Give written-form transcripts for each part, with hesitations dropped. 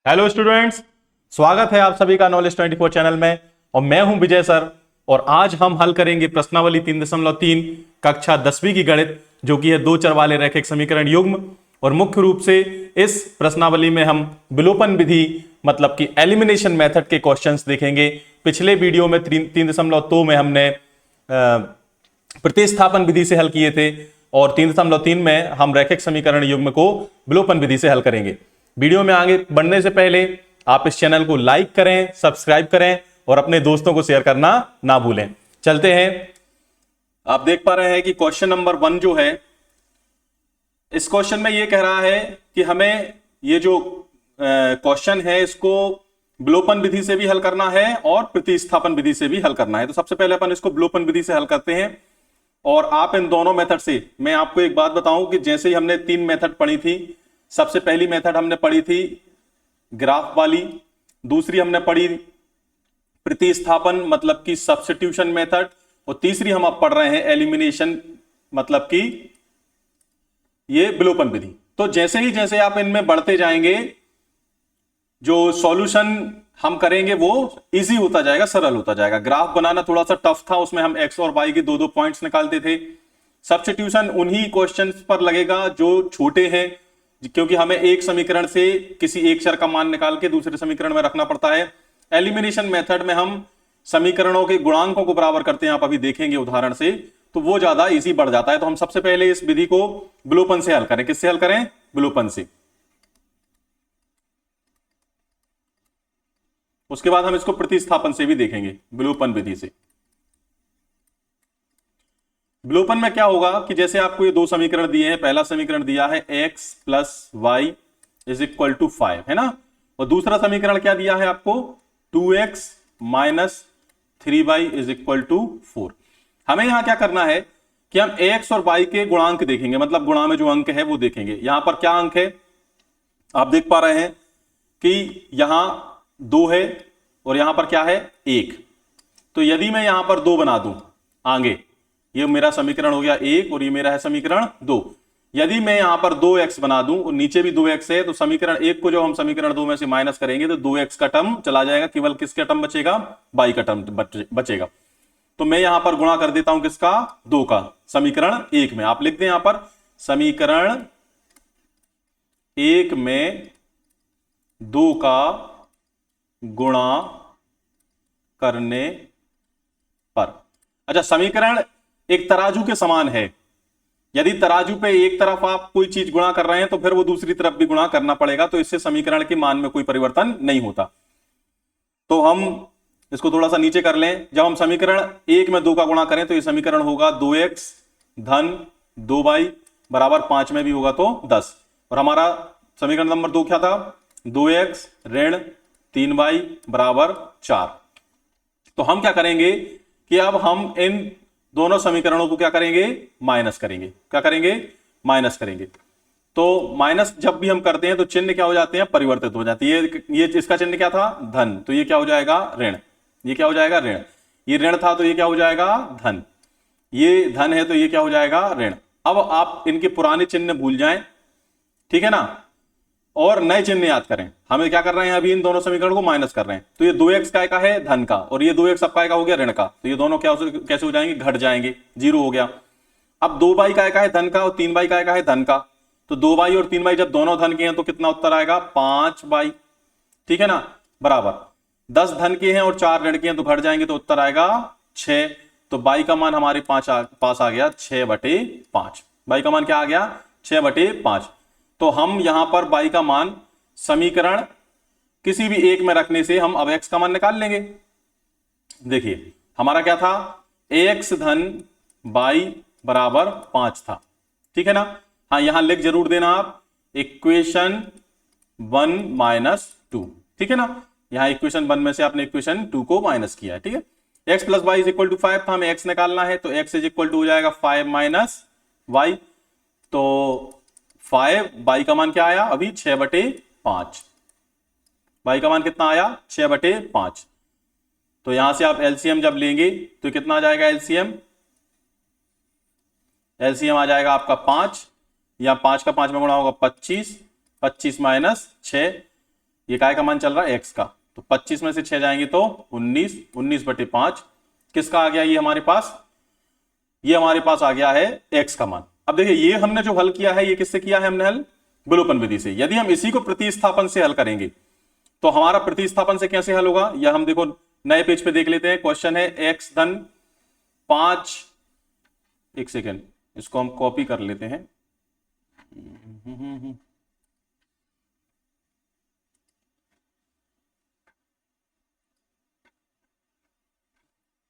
Hello students, स्वागत है आप सभी का नॉलेज 24 चैनल में। और मैं हूं विजय सर। और आज हम हल करेंगे प्रश्नावली 3.3 कक्षा 10वीं की गणित, जो कि है दो चर वाले रैखिक समीकरण युग्म। और मुख्य रूप से इस प्रश्नावली में हम विलोपन विधि मतलब कि एलिमिनेशन मेथड के क्वेश्चंस देखेंगे। पिछले वीडियो में 3.2 में हमने प्रतिस्थापन विधि से हल किए थे और 3.3 में हम रैखिक समीकरण युग्म को विलोपन विधि से हल करेंगे। वीडियो में आगे बढ़ने से पहले आप इस चैनल को लाइक करें, सब्सक्राइब करें और अपने दोस्तों को शेयर करना ना भूलें। चलते हैं। आप देख पा रहे हैं कि क्वेश्चन नंबर 1 जो है, इस क्वेश्चन में यह कह रहा है कि हमें ये जो क्वेश्चन है इसको विलोपन विधि से भी हल करना है और प्रतिस्थापन विधि से भी हल करना है। तो सबसे पहले अपन इसको विलोपन विधि से हल करते हैं। और आप इन दोनों मेथड से, मैं आपको एक बात बताऊं कि जैसे ही हमने 3 मेथड पढ़ी थी, सबसे पहली मेथड हमने पढ़ी थी ग्राफ वाली, दूसरी हमने पढ़ी प्रतिस्थापन मतलब कि सब्स्टिट्यूशन मेथड, और तीसरी हम अब पढ़ रहे हैं एलिमिनेशन मतलब कि ये विलोपन विधि। तो जैसे आप इनमें बढ़ते जाएंगे, जो सॉल्यूशन हम करेंगे वो इजी होता जाएगा, सरल होता जाएगा। ग्राफ बनाना थोड़ा सा टफ था, उसमें हम एक्स और वाई के दो पॉइंट्स निकालते थे। सब्स्टिट्यूशन उन्हीं क्वेश्चंस पर लगेगा जो छोटे हैं, क्योंकि हमें एक समीकरण से किसी एक चर का मान निकाल के दूसरे समीकरण में रखना पड़ता है। एलिमिनेशन मेथड में हम समीकरणों के गुणांकों को बराबर करते हैं, आप अभी देखेंगे उदाहरण से, तो वो ज्यादा इजी बढ़ जाता है। तो हम सबसे पहले इस विधि को विलोपन से हल करें। किससे हल करें? विलोपन से। उसके बाद हम इसको प्रतिस्थापन से भी देखेंगे, विलोपन विधि से। विलोपन में क्या होगा कि जैसे आपको ये दो समीकरण दिए हैं, पहला समीकरण दिया है x + y = 5, है ना। और दूसरा समीकरण क्या दिया है आपको? 2x - 3y = 4। हमें यहां क्या करना है कि हम x और y के गुणांक देखेंगे, मतलब गुणा में जो अंक है वो देखेंगे। यहां पर क्या अंक है आप देख पा रहे हैं कि यहां 2 है और यहां पर क्या है? 1। तो यदि मैं यहां पर 2 बना दूं आगे, ये मेरा समीकरण हो गया 1 और ये मेरा है समीकरण 2। यदि मैं यहां पर 2x बना दूं और नीचे भी 2x है, तो समीकरण 1 को जब हम समीकरण 2 में से माइनस करेंगे तो 2x का टर्म चला जाएगा, केवल किसका टर्म बचेगा? y का टर्म बचेगा। तो मैं यहां पर गुणा कर देता हूं किसका? 2 का, समीकरण 1 में। आप लिख दें यहां पर समीकरण 1 में 2 का गुणा करने पर। अच्छा, समीकरण एक तराजू के समान है। यदि तराजू पे एक तरफ आप कोई चीज गुणा कर रहे हैं तो फिर वो दूसरी तरफ भी गुणा करना पड़ेगा, तो इससे समीकरण के मान में कोई परिवर्तन नहीं होता। तो हम इसको थोड़ा सा नीचे कर लें। जब हम समीकरण 1 में 2 का गुणा करें तो ये समीकरण होगा 2x धन 2y बराबर 5 में भी होगा तो 10। और हमारा समीकरण नंबर 2 क्या था? 2x ऋण 3y बराबर 4। तो हम क्या करेंगे कि अब हम इन दोनों समीकरणों को क्या करेंगे? माइनस करेंगे। क्या करेंगे? माइनस करेंगे। तो माइनस जब भी हम करते हैं तो चिन्ह क्या हो जाते हैं? परिवर्तित हो जाती है। ये इसका चिन्ह क्या था? धन, तो ये क्या हो जाएगा? ऋण। ये क्या हो जाएगा? ऋण। ये ऋण था तो ये क्या हो जाएगा? धन। ये धन है तो ये क्या हो जाएगा? ऋण। अब आप इनके पुराने चिन्ह भूल जाएं, ठीक है ना, और नए चिन्ह याद करें। हमें क्या कर रहे हैं? अभी इन दोनों समीकरण को माइनस कर रहे हैं। तो ये 2x काय का है? धन का, और ये 2x अब काय का हो गया? ऋण का। तो ये दोनों क्या कैसे हो जाएंगे? घट जाएंगे, 0 हो गया। अब 2y काय का है? धन का, और 3y काय का है? धन का। तो 2y और 3y जब दोनों धन के हैं तो कितना उत्तर आएगा? 5y, ठीक है ना, बराबर 10 धन के हैं और 4 ऋण के हैं तो घट जाएंगे, तो उत्तर आएगा 6। तो y का मान हमारे पास आ गया 6/5। y का मान क्या आ गया? 6/5। तो हम यहां पर y का मान समीकरण किसी भी एक में रखने से हम अब x का मान निकाल लेंगे। देखिए हमारा क्या था? ax धन y बराबर 5 था, ठीक है ना। हाँ, यहां लिख जरूर देना आप इक्वेशन 1 - 2, ठीक है ना। यहां इक्वेशन 1 में से आपने इक्वेशन 2 को माइनस किया है, ठीक है। x + y = 5 था, हमें x निकालना है, तो x हो जाएगा 5 - y। तो 5, y का मान क्या आया? अभी 6/5। y का मान कितना आया? 6/5। तो यहां से आप एलसीएम जब लेंगे तो कितना आ जाएगा? एलसीएम आ जाएगा आपका 5, या 5 का 5 में गुणा होगा 25, 25 - 6, ये काय का मान चल रहा है, x का। तो 25 में से 6 जाएंगे तो 19, 19/5 किसका आ गया, ये हमारे पास, ये हमारे पास आ गया है x का मान। अब देखिए ये हमने जो हल किया है ये किससे किया है हमने हल, विलोपन विधि से। यदि हम इसी को प्रतिस्थापन से हल करेंगे तो हमारा प्रतिस्थापन से कैसे हल होगा, यह हम देखो नए पेज पे देख लेते हैं। क्वेश्चन है x धन 5, एक सेकेंड इसको हम कॉपी कर लेते हैं।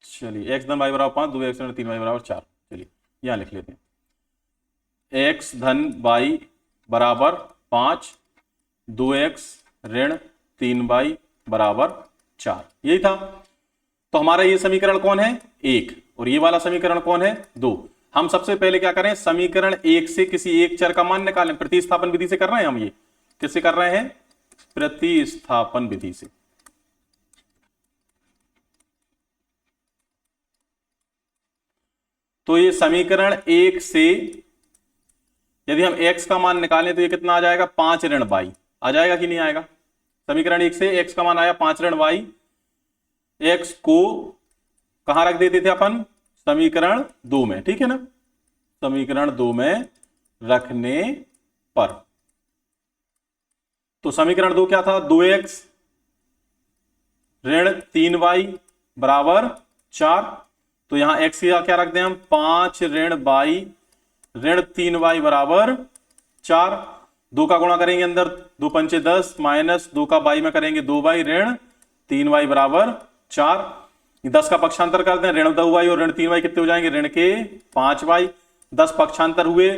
चलिए x धन y बराबर 5, 2x ऋण 3y बराबर 4। चलिए यहां लिख लेते हैं x धन y बराबर 5, 2x ऋण 3y बराबर 4, यही था। तो हमारा ये समीकरण कौन है, 1, और ये वाला समीकरण कौन है, 2। हम सबसे पहले क्या करें, समीकरण 1 से किसी एक चर का मान निकालें। प्रतिस्थापन विधि से कर रहे हैं हम, ये किससे कर रहे हैं, प्रतिस्थापन विधि से। तो ये समीकरण 1 से यदि हम x का मान निकालें तो ये कितना आ जाएगा, 5 ऋण y आ जाएगा कि नहीं आएगा। समीकरण 1 से x का मान आया 5 ऋण y, x को कहां रख देते थे अपन, समीकरण 2 में, ठीक है ना, समीकरण 2 में रखने पर। तो समीकरण 2 क्या था, 2x ऋण 3y बराबर 4। तो यहां x का क्या रख दें हम, 5 ऋण y ऋण 3y बराबर 4। 2 का गुणा करेंगे अंदर, 2 पंचे 10 माइनस 2 का y में करेंगे 2y ऋण 3y बराबर 4। 10 का पक्षांतर कर दें, ऋण 2y और ऋण 3y कितने हो जाएंगे, ऋण के 5y। 10 पक्षांतर हुए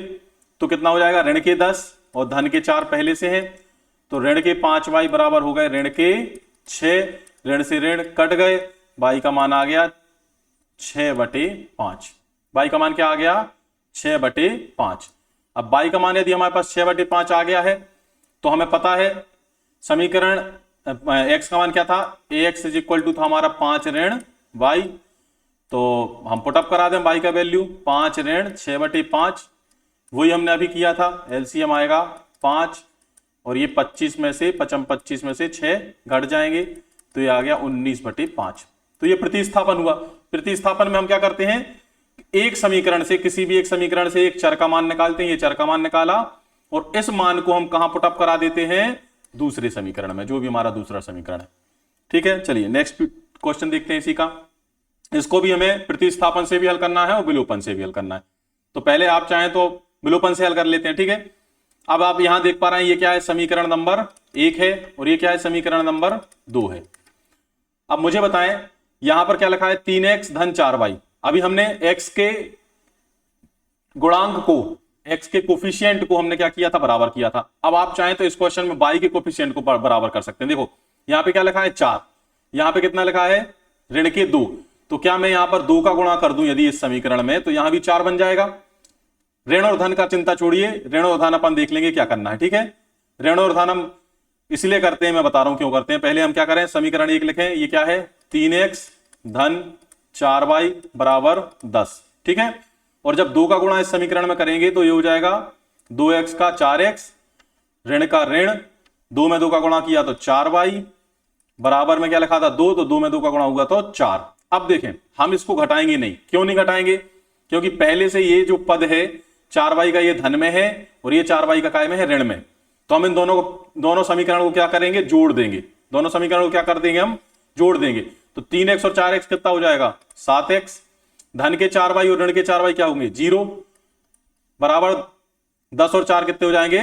तो कितना हो जाएगा, ऋण के 10 और धन के 4 पहले से हैं, तो ऋण के 5y बराबर हो गए ऋण के 6। ऋण से ऋण कट गए, y का मान आ गया 6/5। y का मान क्या आ गया, 6/5। अब y का मान यदि हमारे पास 6/5 आ गया है तो हमें पता है समीकरण x का मान क्या था, ax इज इक्वल टू था हमारा 5 ऋण y। तो हम पुटअप करा दें y का वैल्यू, 5 ऋण 6/5, वही हमने अभी किया था। एलसीएम आएगा 5 और ये 25 में से 25 में से 6 घट जाएंगे तो ये आ गया 19/5। तो ये प्रतिस्थापन हुआ। प्रतिस्थापन में हम क्या करते हैं, एक समीकरण से, किसी भी एक समीकरण से एक चर का मान निकालते हैं। ये चर का मान निकाला और इस मान को हम कहां पुटअप करा देते हैं, दूसरे समीकरण में, जो भी हमारा दूसरा समीकरण है। ठीक है, चलिए नेक्स्ट क्वेश्चन देखते हैं इसी का। इसको भी हमें प्रतिस्थापन से भी हल करना है और विलोपन से भी हल करना है। तो पहले आप चाहें तो विलोपन से हल कर लेते हैं, ठीक है। अब आप यहां देख पा रहे हैं ये क्या है, समीकरण नंबर 1 है और ये क्या है, समीकरण नंबर 2 है। अब मुझे बताएं यहां पर क्या लिखा है, 3x धन 4y। अभी हमने x के गुणांक को, x के कोफिशिएंट को हमने क्या किया था, बराबर किया था। अब आप चाहें तो इस क्वेश्चन में y के कोफिशिएंट को बराबर कर सकते हैं। देखो यहां पे क्या लिखा है 4, यहां पे कितना लिखा है, ऋण के 2। तो क्या मैं यहां पर 2 का गुणा कर दूं यदि इस समीकरण में, तो यहां भी 4 बन जाएगा। ऋण और धन का चिंता छोड़िए, ऋण और धन अपन देख लेंगे क्या करना है, ठीक है। ऋण और धन हम इसलिए करते हैं, मैं बता रहा हूं क्यों करते हैं। पहले हम क्या करें, समीकरण 1 लिखें, ये क्या है, 3x धन 4y बराबर 10, ठीक है। और जब 2 का गुणा इस समीकरण में करेंगे तो ये हो जाएगा 2x का 4x, ऋण का ऋण, 2 में 2 का गुणा किया तो 4y बराबर में क्या लिखा था 2, तो 2 में 2 का गुणा हुआ तो 4। अब देखें हम इसको घटाएंगे नहीं, क्यों नहीं घटाएंगे, क्योंकि पहले से ये जो पद है 4y का ये धन में है और ये 4y का काय में है, ऋण में। तो हम इन दोनों समीकरण को क्या करेंगे, जोड़ देंगे। दोनों समीकरण को क्या कर देंगे, हम जोड़ देंगे। तो 3x और 4x कितना हो जाएगा, 7x। धन के 4y और ऋण के 4y क्या होंगे, 0, बराबर 10 और 4 कितने हो जाएंगे,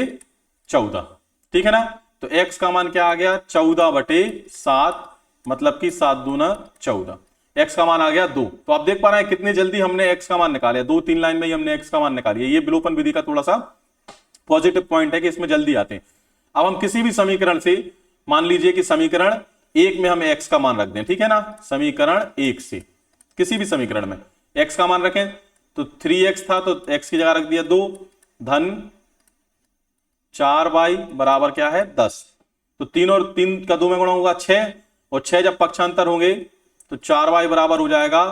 14, ठीक है ना। तो x का मान क्या आ गया, 14/7, मतलब कि 7 दूना 14। x का मान आ गया 2। तो आप देख पा रहे हैं कितनी जल्दी हमने x का मान निकाला, 2-3 लाइन में ही हमने x का मान निकाल लिया। ये विलोपन विधि का थोड़ा सा पॉजिटिव पॉइंट है कि इसमें जल्दी आते हैं। अब हम किसी भी समीकरण से, मान लीजिए कि समीकरण 1 में हम x का मान रख दें, ठीक है ना। समीकरण 1 से किसी भी समीकरण में x का मान रखें, तो 3x था तो x की जगह रख दिया 2, धन 4y बराबर क्या है 10। तो 3 और 3 का 2 में गुणा होगा 6, और 6 जब पक्षांतर होंगे तो 4y बराबर हो जाएगा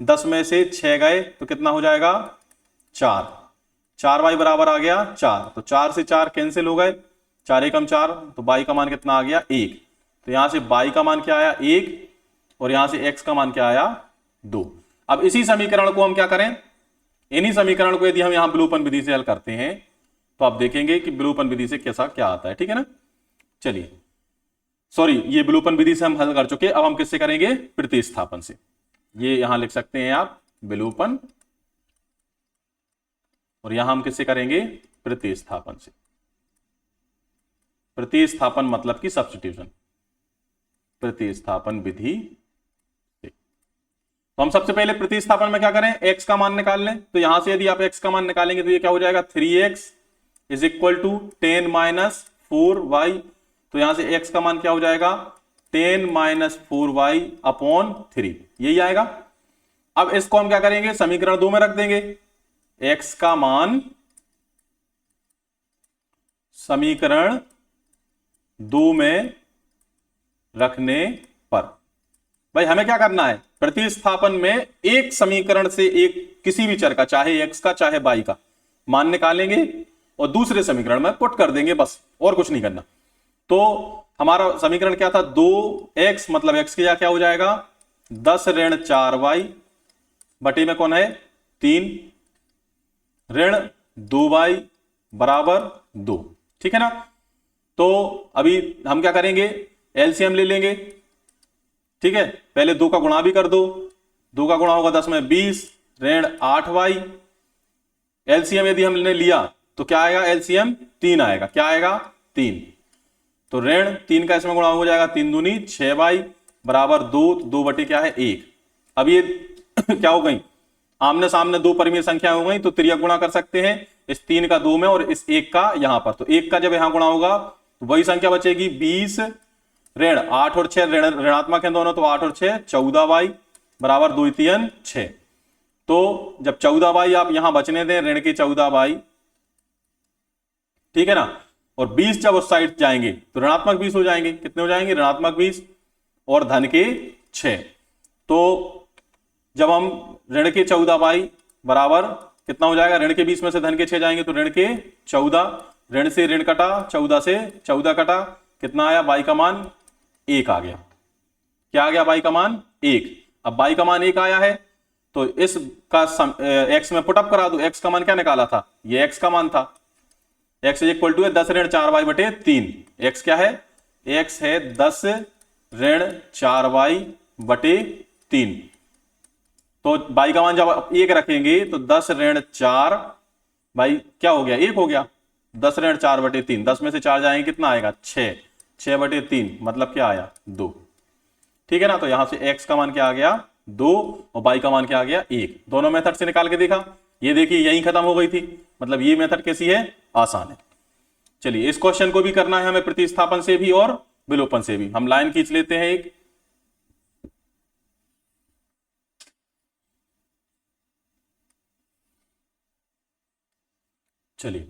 10 में से 6 गए तो कितना हो जाएगा 4। 4y बराबर आ गया 4, तो 4 से 4 कैंसिल हो गए, 4 एकम 4, तो y का मान कितना आ गया 1। तो यहां से y का मान क्या आया 1 और यहां से x का मान क्या आया 2। अब इसी समीकरण को हम क्या करें, इन्हीं समीकरण को यदि हम यहां विलोपन विधि से हल करते हैं तो आप देखेंगे कि विलोपन विधि से कैसा क्या आता है, ठीक है ना। चलिए, सॉरी, ये विलोपन विधि से हम हल कर चुके, अब हम किससे करेंगे, प्रतिस्थापन से। ये यहां लिख सकते हैं आप विलोपन, और यहां हम किससे करेंगे, प्रतिस्थापन से। प्रतिस्थापन मतलब कि सब्स्टिट्यूशन, प्रतिस्थापन विधि से। तो हम सबसे पहले प्रतिस्थापन में क्या करें, x का मान निकाल लें। तो यहां से यदि आप x का मान निकालेंगे तो ये क्या हो जाएगा, 3x is equal to 10 minus 4y। तो यहां से x का मान क्या हो जाएगा, 10 माइनस 4y अपॉन 3, यही आएगा। अब इसको हम क्या करेंगे, समीकरण 2 में रख देंगे। x का मान समीकरण 2 में रखने पर, भाई हमें क्या करना है, प्रतिस्थापन में एक समीकरण से एक किसी भी चर का, चाहे x का चाहे y का, मान निकालेंगे और दूसरे समीकरण में पुट कर देंगे, बस और कुछ नहीं करना। तो हमारा समीकरण क्या था, 2x मतलब x की क्या हो जाएगा 10 ऋण 4y बटे में कौन है 3 ऋण 2y बराबर 2, ठीक है ना। तो अभी हम क्या करेंगे, एलसीएम ले लेंगे, ठीक है। पहले 2 का गुणा भी कर दो, 2 का गुणा होगा 10 में 20 ऋण 8y। एलसीएम यदि हमने लिया तो क्या आएगा, एलसीएम 3 आएगा, क्या आएगा 3। तो ऋण 3 का इसमें गुणा हो जाएगा 3 दूनी 6y बराबर 2, 2 बटे क्या है 1। अब ये क्या हो गई, आमने सामने दो परिमेय संख्या हो गई, तो त्रियक गुणा कर सकते हैं, इस 3 का 2 में और इस 1 का यहां पर। तो 1 का जब यहां गुणा होगा तो वही संख्या बचेगी 20 ऋण 8 और 6 ऋणात्मक हैं दोनों, तो 8 और 6 14y बराबर 2 3 6। तो जब 14y आप यहां बचने दें, ऋण के 14y, ठीक है ना, और 20 जब उस साइड जाएंगे तो ऋणात्मक 20 हो जाएंगे, कितने हो जाएंगे ऋणात्मक 20 और धन के 6। तो जब हम ऋण के 14y बराबर कितना हो जाएगा, ऋण के 20 में से धन के 6 जाएंगे तो ऋण के 14, ऋण से ऋण कटा, 14 से 14 कटा, कितना आया, y का मान 1 आ गया। क्या आ गया, y का मान 1। अब y का मान 1 आया है तो इस का x में पुटअप करा दो। x का मान क्या निकाला था, ये x का मान था, x इज इक्वल टू है 10 ऋण 4y बटे 3। x क्या है, x है 10 ऋण 4y बटे 3। तो y का मान जब 1 रखेंगे तो 10 ऋण 4 भाई क्या हो गया, 1 हो गया, 10 ऋण 4 बटे 3, 10 में से 4 जाएंगे कितना आएगा 6, 6 बटे 3 मतलब क्या आया 2, ठीक है ना। तो यहां से x का मान क्या आ गया 2 और y का मान क्या आ गया 1। दोनों मेथड से निकाल के देखा, ये देखिए यहीं खत्म हो गई थी, मतलब ये मेथड कैसी है, आसान है। चलिए इस क्वेश्चन को भी करना है हमें प्रतिस्थापन से भी और विलोपन से भी। हम लाइन खींच लेते हैं एक, चलिए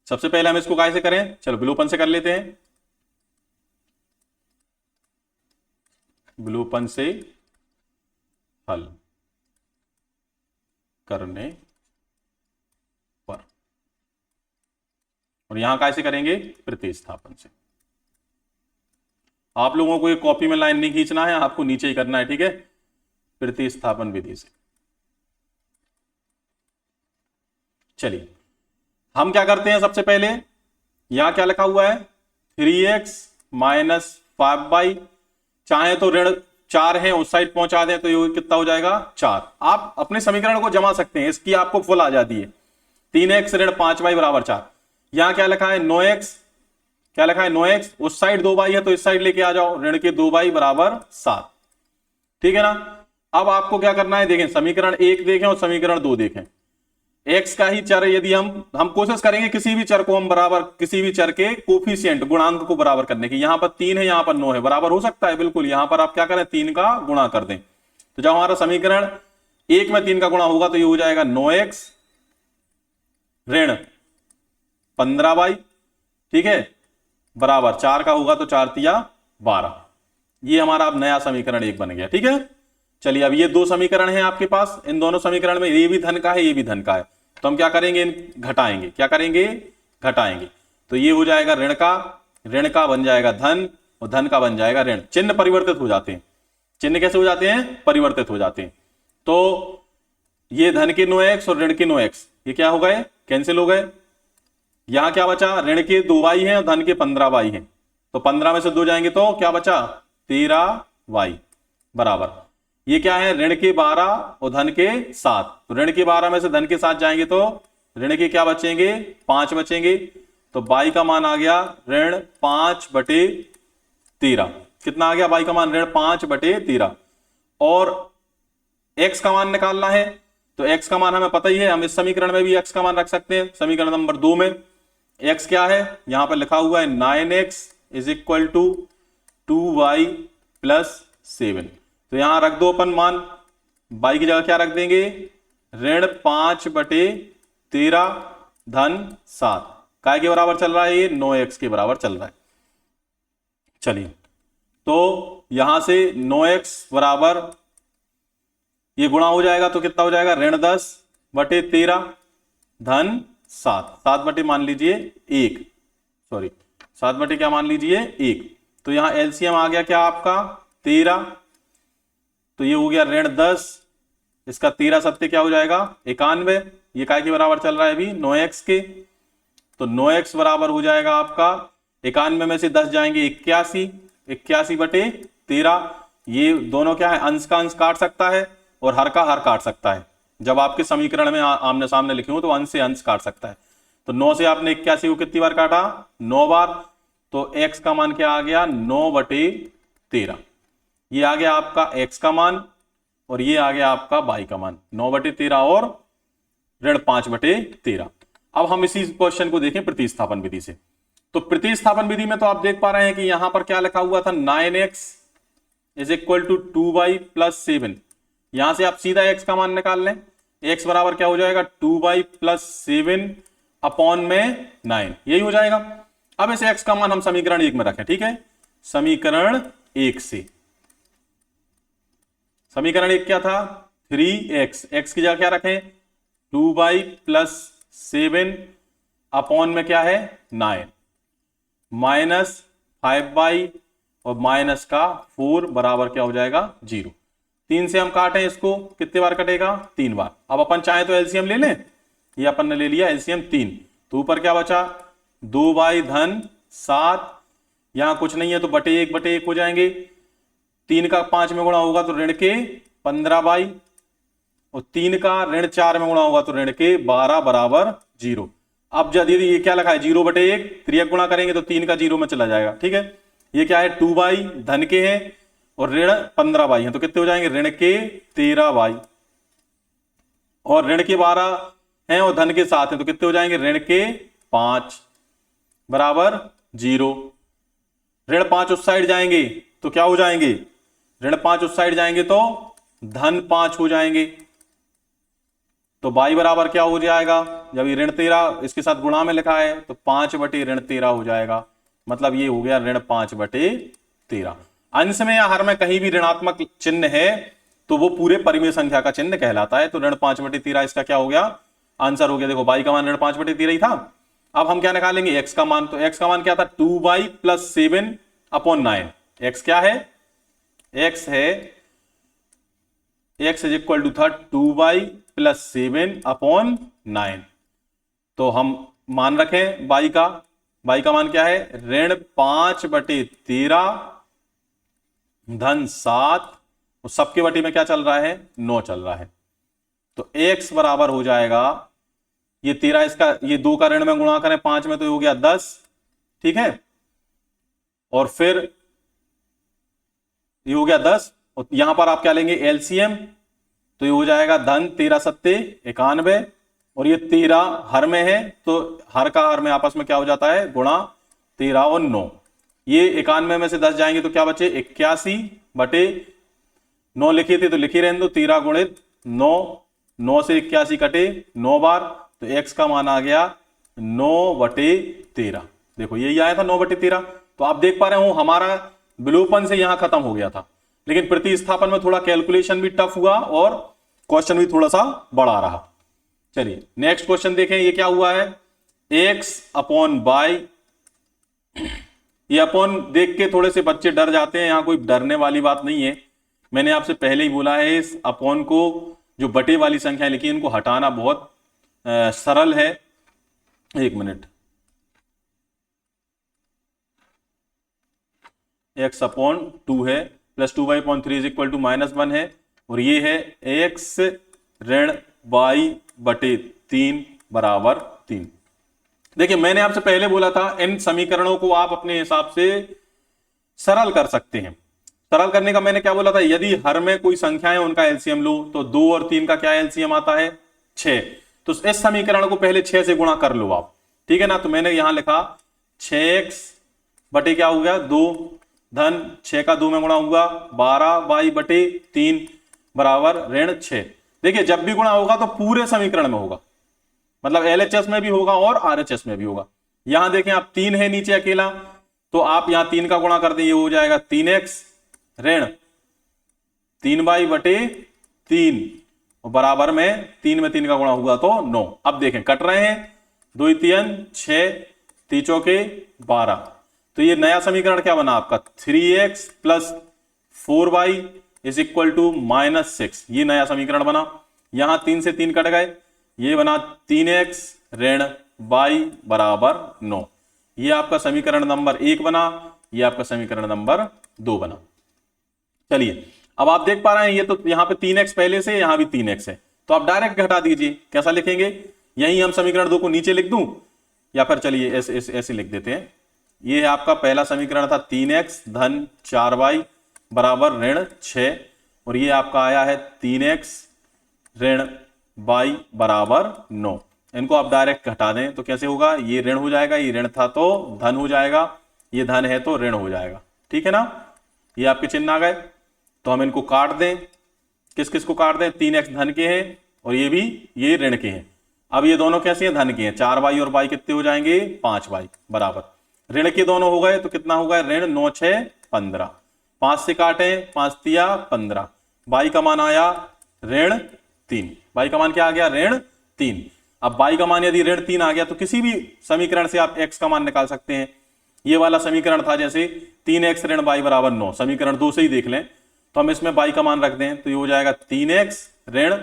सबसे पहले हम इसको कैसे करें, चलो विलोपन से कर लेते हैं। विलोपन से हल करने पर, और यहां कैसे करेंगे, प्रतिस्थापन से। आप लोगों को एक कॉपी में लाइन नहीं खींचना है, आपको नीचे ही करना है, ठीक है, प्रतिस्थापन विधि से। चलिए हम क्या करते हैं, सबसे पहले यहां क्या लिखा हुआ है 3x माइनस 5y, चाहे तो ऋण 4 है उस साइड पहुंचा दें तो ये कितना हो जाएगा 4। आप अपने समीकरण को जमा सकते हैं, इसकी आपको फुल आजादी है। 3x ऋण 5y बराबर 4। यहां क्या लिखा है 9x, क्या लिखा है 9x, उस साइड 2y है तो इस साइड लेके आ जाओ, ऋण के 2y बराबर 7, ठीक है ना। अब आपको क्या करना है, देखें समीकरण 1 देखें और समीकरण 2 देखें। x का ही चर यदि हम कोशिश करेंगे किसी भी चर को हम बराबर, किसी भी चर के कोफिशिएंट गुणांक को बराबर करने की। यहां पर 3 है, यहां पर 9 है, बराबर हो सकता है बिल्कुल। यहां पर आप क्या करें 3 का गुणा कर दें, तो जब हमारा समीकरण 1 में 3 का गुणा होगा तो ये हो जाएगा 9x ऋण 15y, ठीक है, बराबर 4 का होगा तो 4 तिया 12। ये हमारा अब नया समीकरण 1 बन गया, ठीक है। चलिए अब ये 2 समीकरण हैं आपके पास, इन दोनों समीकरण में ये भी धन का है, ये भी धन का है, तो हम क्या करेंगे घटाएंगे, क्या करेंगे घटाएंगे। तो ये हो जाएगा ऋण का बन जाएगा धन और धन का बन जाएगा ऋण। चिन्ह परिवर्तित हो जाते हैं। चिन्ह कैसे हो जाते हैं? परिवर्तित हो जाते हैं। तो ये धन के 9x और ऋण के 9x ये क्या हो गए? कैंसिल हो गए। यहां क्या बचा? ऋण के 2y हैं और धन के 15y हैं। तो 15 में से 2 जाएंगे तो क्या बचा? 13y बराबर ये क्या है? ऋण के 12 और धन के 7। तो ऋण के 12 में से धन के 7 जाएंगे तो ऋण के क्या बचेंगे? 5 बचेंगे। तो y का मान आ गया ऋण 5/13। कितना आ गया y का मान? ऋण 5/13। और x का मान निकालना है तो x का मान हमें पता ही है, हम इस समीकरण में भी x का मान रख सकते हैं। समीकरण नंबर 2 में x क्या है? यहां पर लिखा हुआ है 9x = 2y + 7। तो यहां रख दो अपन मान, y की जगह क्या रख देंगे? ऋण 5/13 धन 7। काय के बराबर चल रहा है? ये 9x के बराबर चल रहा है। चलिए, तो यहां से 9x बराबर ये गुणा हो जाएगा तो कितना हो जाएगा? ऋण 10/13 धन 7। 7 बटे मान लीजिए 1, सॉरी 7 बटे क्या मान लीजिए 1। तो यहां एलसीएम आ गया क्या आपका? 13। तो ये हो गया ऋण 10, इसका 13 सत्ते क्या हो जाएगा? 91। ये काय के बराबर चल रहा है अभी? 9x के। तो 9x बराबर हो जाएगा आपका 91 में से 10 जाएंगे 81, 81/13। ये दोनों क्या है? अंश का अंश काट सकता है और हर का हर काट सकता है। जब आपके समीकरण में आमने सामने लिखे हो तो अंश से अंश काट सकता है। तो 9 से आपने 81 को कितनी बार काटा? 9 बार। तो x का मान क्या आ गया? 9/13। ये आ गया आपका x का मान और ये आ गया आपका y का मान 9/13 और ऋण 5/13। अब हम इसी क्वेश्चन को देखें प्रतिस्थापन विधि से। तो प्रतिस्थापन विधि में तो आप देख पा रहे हैं कि यहां पर क्या लिखा हुआ था? 9x = 2y + 7। यहां से आप सीधा x का मान निकाल लें। x बराबर क्या हो जाएगा? 2y + 7 अपॉन में 9, यही हो जाएगा। अब इस x का मान हम समीकरण 1 में रखें, ठीक है? समीकरण 1 से समीकरण 1 क्या था? 3x। x की जगह क्या रखें? 2y + 7 अपॉन में क्या है? 9 माइनस 5y और माइनस का 4 बराबर क्या हो जाएगा? 0। 3 से हम काटें इसको, कितने बार कटेगा? 3 बार। अब अपन चाहे तो एलसीएम ले लें, ये अपन ने ले लिया एलसीएम 3। तो ऊपर क्या बचा? 2y धन 7। यहां कुछ नहीं है तो बटे 1/1 हो जाएंगे। 3 का 5 में गुणा होगा तो ऋण के 15y और 3 का ऋण 4 में गुणा होगा तो ऋण के 12 बराबर 0। अब यदि ये क्या लिखा है? 0/1, 3 गुणा करेंगे तो 3 का 0 में चला जाएगा, ठीक है? ये क्या है? 2y धन के हैं और ऋण 15y है तो कितने हो जाएंगे? ऋण के 13y और ऋण के 12 हैं और धन के 7 हैं तो कितने हो जाएंगे? ऋण के 5 बराबर 0। ऋण 5 उस साइड जाएंगे तो क्या हो जाएंगे? ऋण 5 उस साइड जाएंगे तो धन 5 हो जाएंगे। तो y बराबर क्या हो जाएगा? जब ये ऋण 13 इसके साथ गुणा में लिखा है तो 5/13 हो जाएगा। मतलब ये हो गया ऋण 5/13। अंश में या हर में कहीं भी ऋणात्मक चिन्ह है तो वो पूरे परिमेय संख्या का चिन्ह कहलाता है। तो ऋण 5/13 इसका क्या हो गया? आंसर हो गया। देखो y का मान ऋण 5/13 ही था। अब हम क्या निकालेंगे? x का मान। तो x का मान क्या था? 2y + 7 upon 9। x क्या है? x है x = 2y + 7 अपॉन 9। तो हम मान रखें y का। y का मान क्या है? ऋण 5/13 धन 7 और सबके बटे में क्या चल रहा है? 9 चल रहा है। तो x बराबर हो जाएगा ये 13, इसका ये 2 का ऋण में गुणा करें 5 में तो ये हो गया 10, ठीक है? और फिर ये हो गया 10 और यहां पर आप क्या लेंगे? एलसीएम। तो ये हो जाएगा धन 13 सत्ते 91 और ये 13 हर में है तो हर का हर में आपस में क्या हो जाता है? गुणा 13 और 9। ये 91 में से 10 जाएंगे तो क्या बचे? 81/9 लिखे थे तो लिखे रहने दो। 13 गुणित 9, 9 से 81 कटे 9 बार तो x का मान आ गया 9/13। देखो यही आया था 9/13। तो आप देख पा रहे हो हमारा विलोपन से यहां खत्म हो गया था, लेकिन प्रतिस्थापन में थोड़ा कैलकुलेशन भी टफ हुआ और क्वेश्चन भी थोड़ा सा बड़ा रहा। चलिए नेक्स्ट क्वेश्चन देखें। ये क्या हुआ है? x/y ये अपॉन देख के थोड़े से बच्चे डर जाते हैं, यहाँ कोई डरने वाली बात नहीं है। मैंने आपसे पहले ही बोला है, इस अपॉन को जो बटे वाली संख्या लिखी है इनको हटाना बहुत सरल है। एक मिनट, x अपॉन 2 है plus 2y/3 is equal to -1 है, और ये है x ऋण y/3 बराबर 3। देखिए मैंने आपसे पहले बोला था इन समीकरणों को आप अपने हिसाब से सरल कर सकते हैं। सरल करने का मैंने क्या बोला था, यदि हर में कोई संख्या है उनका एलसीएम लो, तो 2 और 3 का क्या एलसीएम आता है 6। तो इस समीकरण को पहले 6 से गुणा कर लो आप, ठीक है ना। तो मैंने यहां लिखा 6x बटे क्या हो गया 2 धन 6 का 2 में गुणा होगा 12y/3 बराबर ऋण 6। देखिए जब भी गुणा होगा तो पूरे समीकरण में होगा, मतलब एलएचएस में भी होगा और आरएचएस में भी होगा। यहां देखें आप 3 है नीचे अकेला, तो आप यहां 3 का गुणा कर दें, ये हो जाएगा 3x ऋण 3y/3 और बराबर में 3 में 3 का गुणा हुआ तो 9। अब देखें कट रहे हैं, 2 3 6 3 चौके 12। तो ये नया समीकरण क्या बना आपका 3x plus 4y is equal to -6। ये नया समीकरण बना। यहां 3 से 3 कट गए, ये बना 3x ऋण y बराबर 9। ये आपका समीकरण नंबर 1 बना, ये आपका समीकरण नंबर 2 बना। चलिए अब आप देख पा रहे हैं ये तो यहां पे 3x पहले से, यहां भी 3x है, तो आप डायरेक्ट घटा दीजिए। कैसा लिखेंगे, यही हम समीकरण 2 को नीचे लिख दूं, या फिर चलिए ऐसे लिख देते हैं। ये आपका पहला समीकरण था 3x धन 4y बराबर ऋण 6, और ये आपका आया है 3x ऋण y बराबर 9। इनको आप डायरेक्ट घटा दें तो कैसे होगा, ये ऋण हो जाएगा, ये ऋण था तो धन हो जाएगा, ये धन है तो ऋण हो जाएगा, ठीक है ना। ये आपके चिन्ह आ गए, तो हम इनको काट दें। किस किस को काट दें, 3x धन के हैं और ये भी ये ऋण के हैं। अब ये दोनों कैसे हैं, धन के हैं, 4y और y कितने हो जाएंगे 5y बराबर। ऋण के दोनों हो गए तो कितना होगा ऋण 9 6 15, 5 से काटे 5 तिया 15, y का मान आया ऋण 3। y का मान क्या आ गया ऋण 3। अब y का मान यदि ऋण 3 आ गया तो किसी भी समीकरण से आप x का मान निकाल सकते हैं। ये वाला समीकरण था जैसे 3x ऋण y बराबर 9, समीकरण 2 से ही देख लें, तो हम इसमें y का मान रख दें तो ये हो जाएगा 3x ऋण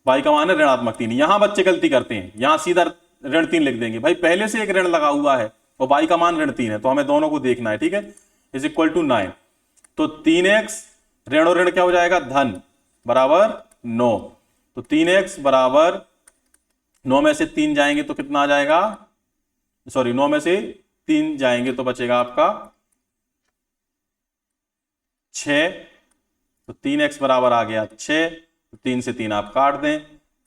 y का मान है ऋणात्मक 3। यहां बच्चे गलती करते हैं, यहां सीधा ऋण 3 लिख देंगे, भाई पहले से एक ऋण लगा हुआ है और y का मान ऋण 3 है, तो हमें दोनों को देखना है, ठीक है। इज इक्वल टू 9, तो 3x ऋण और ऋण क्या हो जाएगा धन बराबर 9, तो 3x बराबर 9 में से 3 जाएंगे तो कितना आ जाएगा, सॉरी 9 में से 3 जाएंगे तो बचेगा आपका 6, तो 3x बराबर आ गया 6, तो 3 से 3 आप काट दें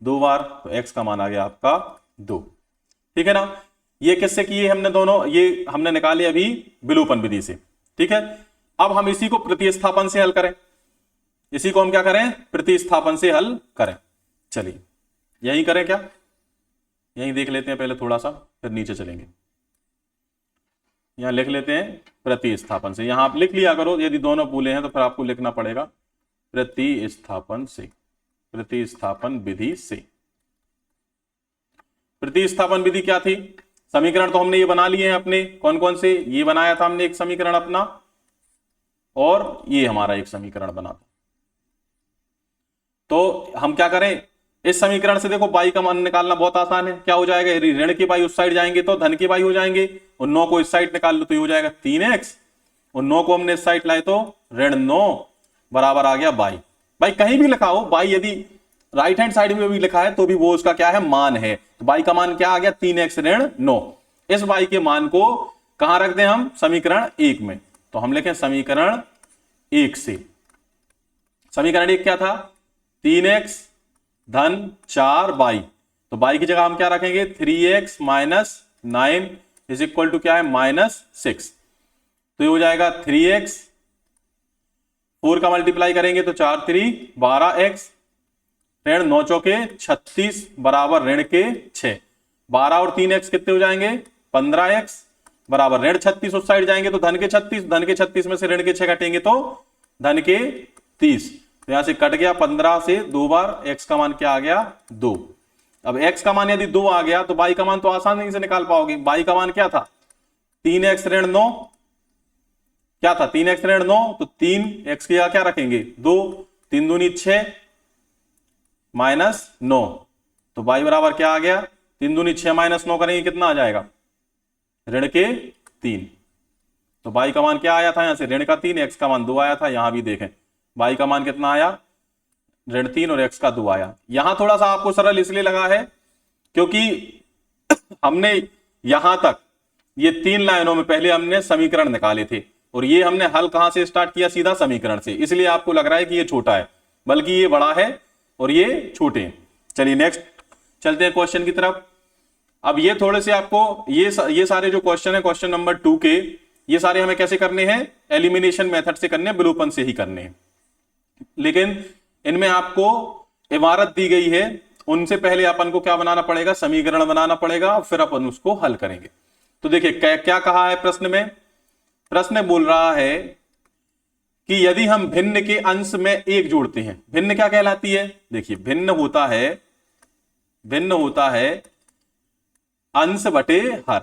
2 बार, तो x का मान आ गया आपका 2, ठीक है ना। ये किससे किए हमने दोनों, ये हमने निकाले अभी विलोपन विधि से, ठीक है। अब हम इसी को प्रतिस्थापन से हल करें, इसी को हम क्या करें प्रतिस्थापन से हल करें। चलिए यही करें क्या, यही देख लेते हैं पहले थोड़ा सा, फिर नीचे चलेंगे। यहां लिख लेते हैं प्रतिस्थापन से, यहां आप लिख लिया करो, यदि दोनों भूले हैं तो फिर आपको लिखना पड़ेगा प्रतिस्थापन से, प्रतिस्थापन विधि से। प्रतिस्थापन विधि क्या थी, समीकरण तो हमने ये बना लिए हैं अपने, कौन कौन से, ये बनाया था हमने एक समीकरण अपना, और ये हमारा एक समीकरण बना था। तो हम क्या करें, इस समीकरण से देखो y का मान निकालना बहुत आसान है, क्या हो जाएगा, ऋण के y उस साइड जाएंगे तो धन के y हो जाएंगे, और 9 को इस साइड निकाल लो तो ये हो जाएगा 3x, और 9 को हमने इस साइड लाए तो ऋण 9 बराबर आ गया y। भाई कहीं भी लिखा हो y, यदि राइट हैंड साइड में भी लिखा है तो भी वो उसका क्या है मान है, तो y का मान क्या आ गया 3x ऋण 9। इस y के मान को कहां रख दें हम, समीकरण 1 में, तो हम लिखें समीकरण 1 से। समीकरण 1 क्या था, 3x धन 4y, तो y की जगह हम क्या रखेंगे 3x minus 9 is equal to क्या है -6, तो ये हो जाएगा 3x, 4 का मल्टीप्लाई करेंगे तो 4 3 12x ऋण 9 चौके 36 बराबर ऋण के 6, 12 और 3x कितने हो जाएंगे 15x बराबर ऋण 36, उस साइड जाएंगे तो धन के 36, धन के 36 में से ऋण के 6 कटेंगे तो धन के 30, तो यहां से कट गया 15 से 2 बार, x का मान क्या आ गया 2। अब x का मान यदि 2 आ गया तो y का मान तो आसानी से निकाल पाओगे, y का मान क्या था 3x ऋण 9 क्या था, 3x ऋण 9, तो 3x की क्या रखेंगे 2, 3 दूनी 6 -9, तो y बराबर क्या आ गया, 3 दूनी 6 -9 करेंगे कितना आ जाएगा, ऋण के 3। तो y का मान क्या आया था, यहां से ऋण का 3, x का मान 2 आया था। यहां भी देखें y का मान कितना आया, ऋण 3 और x का 2 आया। यहां थोड़ा सा आपको सरल इसलिए लगा है क्योंकि हमने यहां तक ये 3 लाइनों में पहले हमने समीकरण निकाले थे और ये हमने हल कहां से स्टार्ट किया, सीधा समीकरण से, इसलिए आपको लग रहा है कि ये छोटा है, बल्कि ये बड़ा है और ये छोटे हैं। चलिए नेक्स्ट चलते हैं क्वेश्चन की तरफ। अब ये थोड़े से आपको ये सारे जो क्वेश्चन है क्वेश्चन नंबर 2 के, ये सारे हमें कैसे करने हैं, एलिमिनेशन मेथड से करने हैं, विलोपन से ही करने हैं। लेकिन इनमें आपको इमारत दी गई है, उनसे पहले अपन को क्या बनाना पड़ेगा, समीकरण बनाना पड़ेगा, फिर अपन उसको हल करेंगे। तो देखिए क्या कहा है प्रश्न में, प्रश्न बोल रहा है कि यदि हम भिन्न के अंश में एक जोड़ते हैं, भिन्न क्या कहलाती है, देखिए भिन्न होता है अंश बटे हर,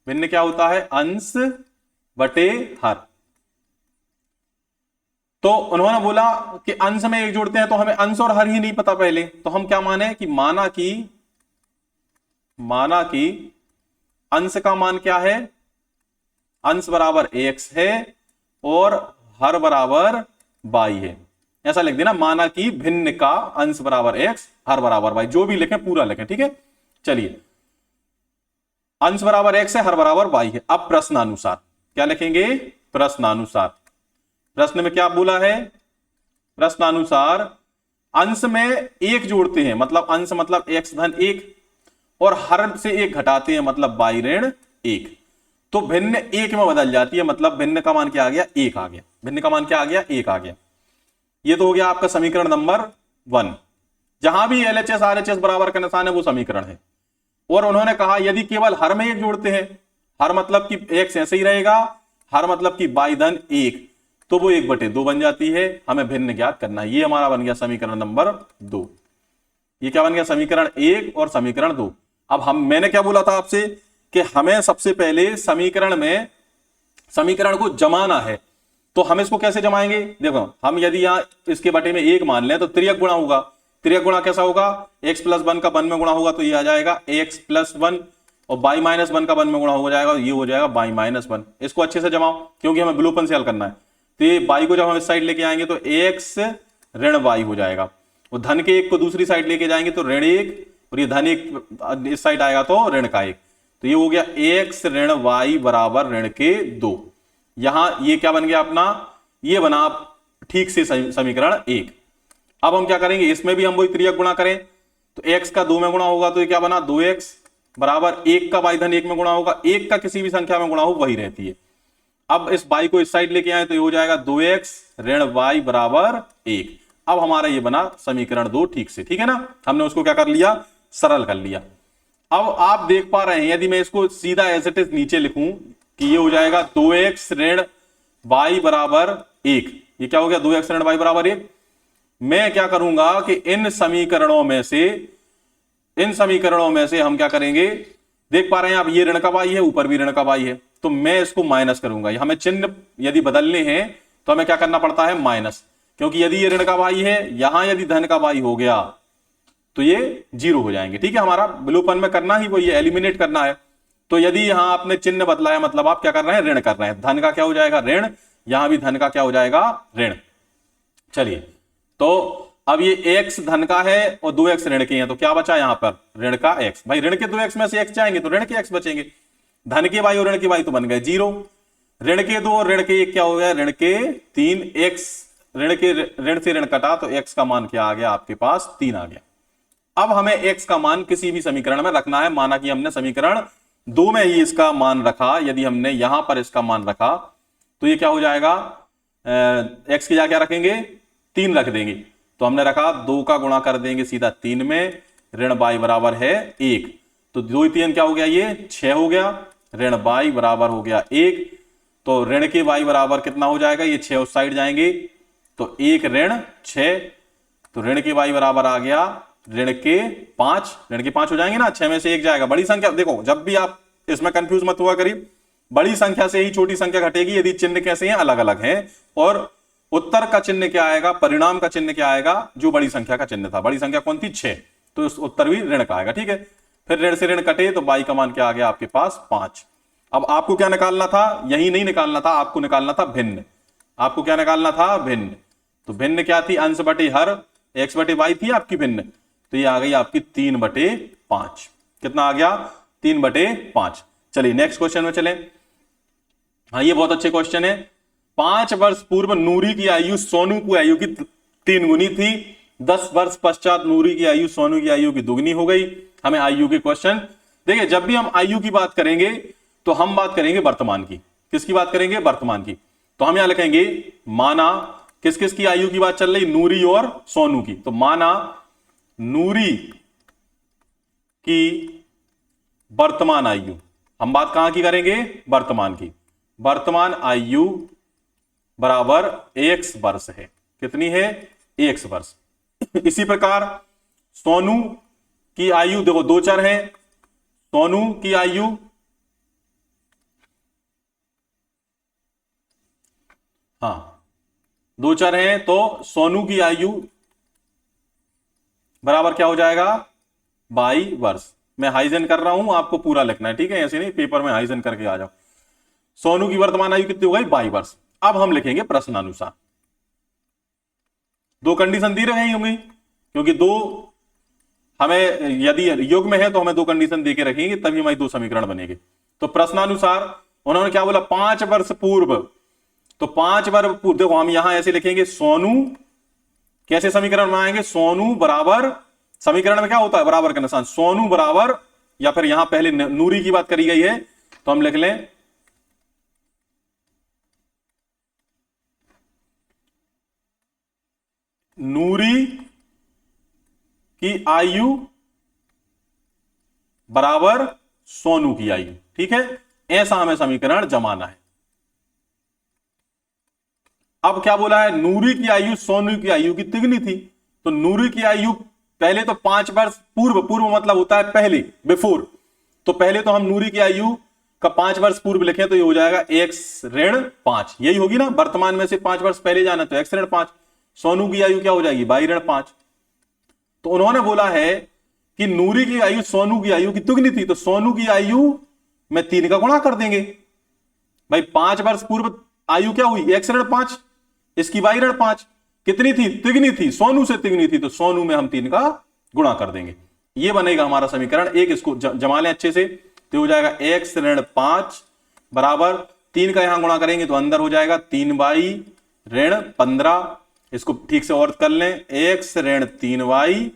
भिन्न क्या होता है, अंश बटे हर। तो उन्होंने बोला कि अंश में एक जोड़ते हैं तो हमें अंश और हर ही नहीं पता पहले, तो हम क्या माने कि माना कि अंश का मान क्या है, अंश बराबर x है और हर बराबर y है, ऐसा लिख देना। माना कि भिन्न का अंश बराबर x, हर बराबर y, जो भी लिखें पूरा लिखें, ठीक है। चलिए अंश बराबर x है, हर बराबर y है। अब प्रश्नानुसार क्या लिखेंगे, प्रश्नानुसार, प्रश्न में क्या बोला है, प्रश्नानुसार अंश में एक जोड़ते हैं, मतलब अंश मतलब x धन 1 और हर से एक घटाते हैं मतलब y ऋण 1, तो भिन्न 1 में बदल जाती है, मतलब भिन्न का मान क्या आ गया, 1 आ गया, भिन्न का मान क्या आ गया, 1 आ गया। ये तो हो गया आपका समीकरण नंबर 1। जहां भी LHS RHS बराबर का निशान है वो समीकरण है। और उन्होंने कहा यदि केवल हर में एक जोड़ते हैं, हर मतलब कि x ऐसे ही रहेगा, हर मतलब कि y धन 1, तो वो 1/2 बन जाती है, हमें भिन्न ज्ञात करना है। ये हमारा बन गया समीकरण नंबर 2। ये क्या बन गया, समीकरण 1 और समीकरण 2। अब मैंने क्या बोला था आपसे कि हमें सबसे पहले समीकरण को जमाना है, तो हम इसको कैसे जमाएंगे, देखो हम यदि यहां इसके बटे में 1 मान लें तो त्रियक गुणा होगा। त्रियक गुणा कैसा होगा, x + 1 का 1 में गुणा होगा तो ये आ जाएगा x + 1 और y - 1 का 1 में गुणा हो जाएगा, ये हो जाएगा y - 1। इसको अच्छे से जमाओ क्योंकि हमें विलोपन से हल करना है। तो ये y को जब हम इस साइड लेके आएंगे तो x ऋण y हो जाएगा, और धन के 1 को दूसरी साइड लेके जाएंगे तो ऋण 1, और ये धन 1 इस साइड आएगा तो ऋण का 1, तो ये हो गया x ऋण y बराबर ऋण के 2। यहां ये क्या बन गया अपना, ये बना ठीक से समीकरण 1। अब हम क्या करेंगे, इसमें भी हम वही त्रियक गुणा करें, तो x का 2 में गुणा होगा तो ये क्या बना, 2x बराबर 1 का y धन 1 में गुणा होगा, 1 का किसी भी संख्या में गुणा हो वही रहती है। अब इस y को इस साइड लेके आए तो ये हो जाएगा 2x ऋण y बराबर 1। अब हमारा ये बना समीकरण 2 ठीक से, ठीक है ना, हमने उसको क्या कर लिया, सरल कर लिया। अब आप देख पा रहे हैं यदि मैं इसको सीधा एज इट इज नीचे लिखूं कि ये हो जाएगा 2x ऋण y बराबर 1, ये क्या हो गया 2x ऋण y बराबर 1। मैं क्या करूंगा कि इन समीकरणों में से हम क्या करेंगे, देख पा रहे हैं आप ये ऋण का y है, ऊपर भी ऋण का y है, तो मैं इसको माइनस करूंगा। हमें चिन्ह यदि बदलने हैं तो हमें क्या करना पड़ता है, माइनस, क्योंकि यदि ये ऋण का y है, यहां यदि धन का y हो गया तो ये 0 हो जाएंगे, ठीक है। हमारा विलोपन में करना ही वही है, एलिमिनेट करना है। तो यदि यहां आपने चिन्ह बदला है मतलब आप क्या कर रहे हैं, ऋण कर रहे हैं, धन का क्या हो जाएगा ऋण, यहां भी धन का क्या हो जाएगा ऋण। चलिए तो अब ये x धन का है और 2x ऋण के हैं, तो क्या बचा यहां पर, ऋण का x। भाई ऋण के 2x में से x जाएंगे तो ऋण के x बचेंगे, धन के y और ऋण के y तो बन गए 0, ऋण के 2 और ऋण के 1 क्या हो गया, ऋण के 3, x ऋण से ऋण कटा तो x का मान क्या आ गया आपके पास 3 आ गया। अब हमें x का मान किसी भी समीकरण में रखना है। माना कि हमने समीकरण 2 में ही इसका मान रखा, यदि हमने यहां पर इसका मान रखा तो ये क्या हो जाएगा, x की जगह क्या रखेंगे, 3 रख देंगे। तो हमने रखा 2 का गुणा कर देंगे सीधा 3 में, ऋण y बराबर है 1, तो 2 3 क्या हो गया, ये 6 हो गया, ऋण y बराबर हो गया 1, तो ऋण के y बराबर कितना हो जाएगा, ये 6 उस साइड जाएंगे तो 1 ऋण 6, तो ऋण के y बराबर आ गया ऋण के 5, ऋण के 5 हो जाएंगे ना, 6 में से 1 जाएगा, बड़ी संख्या। देखो जब भी आप इसमें कंफ्यूज मत हुआ करिए, बड़ी संख्या से ही छोटी संख्या घटेगी यदि चिन्ह कैसे हैं, अलग अलग हैं। और उत्तर का चिन्ह क्या आएगा, परिणाम का चिन्ह क्या आएगा, जो बड़ी संख्या का चिन्ह था। बड़ी संख्या कौन थी, 6, तो उस उत्तर भी ऋण का आएगा। ठीक है, फिर ऋण से ऋण कटे तो बाई का मान क्या आ गया आपके पास, 5। अब आपको क्या निकालना था, यही नहीं निकालना था, आपको निकालना था भिन्न। आपको क्या निकालना था, भिन्न। तो भिन्न क्या थी, अंश बटे हर, एक्स बटे वाई थी आपकी भिन्न, तो ये आ गई आपकी 3/5। कितना आ गया, 3/5। चलिए नेक्स्ट क्वेश्चन में चलें। हाँ ये बहुत अच्छे क्वेश्चन है। 5 वर्ष पूर्व नूरी की आयु सोनू की आयु की 3 गुनी थी। 10 वर्ष पश्चात नूरी की आयु सोनू की आयु की दुगनी हो गई। हमें आयु के क्वेश्चन देखिए, जब भी हम आयु की बात करेंगे तो हम बात करेंगे वर्तमान की। किसकी बात करेंगे, वर्तमान की। तो हम यहां लिखेंगे माना, किस किस की आयु की बात चल रही, नूरी और सोनू की। तो माना नूरी की वर्तमान आयु, हम बात कहां की करेंगे, वर्तमान की। वर्तमान आयु बराबर x वर्ष है। कितनी है, x वर्ष। इसी प्रकार सोनू की आयु, देखो दो चर हैं, सोनू की आयु दो चर हैं, तो सोनू की आयु बराबर क्या हो जाएगा, 22 वर्ष। मैं हाइजन कर रहा हूं, आपको पूरा लिखना है, ठीक है, ऐसे नहीं पेपर में हाइजन करके आ जाओ। सोनू की वर्तमान आयु कितनी हो गई, 22 वर्ष। अब हम लिखेंगे प्रश्नानुसार। 2 कंडीशन दी रही होंगी, क्योंकि 2 हमें यदि योग में है तो हमें 2 कंडीशन देके रखेंगे, तभी हमारी 2 समीकरण बनेंगे। तो प्रश्नानुसार उन्होंने क्या बोला, 5 वर्ष पूर्व। तो 5 वर्ष पूर्व, देखो हम यहां ऐसे लिखेंगे, सोनू कैसे समीकरण बनाएंगे, सोनू बराबर, समीकरण में क्या होता है, बराबर का निशान, सोनू बराबर, या फिर यहां पहले नूरी की बात करी गई है तो हम लिख लें नूरी की आयु बराबर सोनू की आयु। ठीक है, ऐसा हमें समीकरण जमाना है। अब क्या बोला है, नूरी की आयु सोनू की आयु की तिगनी थी। तो नूरी की आयु पहले तो 5 वर्ष पूर्व, पूर्व मतलब होता है पहले, बिफोर। तो पहले तो हम नूरी की आयु का 5 वर्ष पूर्व लिखें तो ये हो जाएगा x-5, यही होगी ना, वर्तमान में से 5 वर्ष पहले जाना तो x-5। सोनू की आयु क्या हो जाएगी, y-5। तो उन्होंने बोला है कि नूरी की आयु सोनू की आयु की दुगनी थी, तो सोनू की आयु में 3 का गुणा कर देंगे। भाई 5 वर्ष पूर्व आयु क्या हुई, x-5, इसकी y-5 कितनी थी, तिगनी थी, सोनू से तिगनी थी, तो सोनू में हम 3 का गुणा कर देंगे। ये बनेगा हमारा समीकरण एक। इसको जमा लें अच्छे से, तो हो जाएगा x-5 बराबर 3 का यहां गुणा करेंगे तो अंदर हो जाएगा 3y-15। इसको ठीक से और कर लें, x-3y,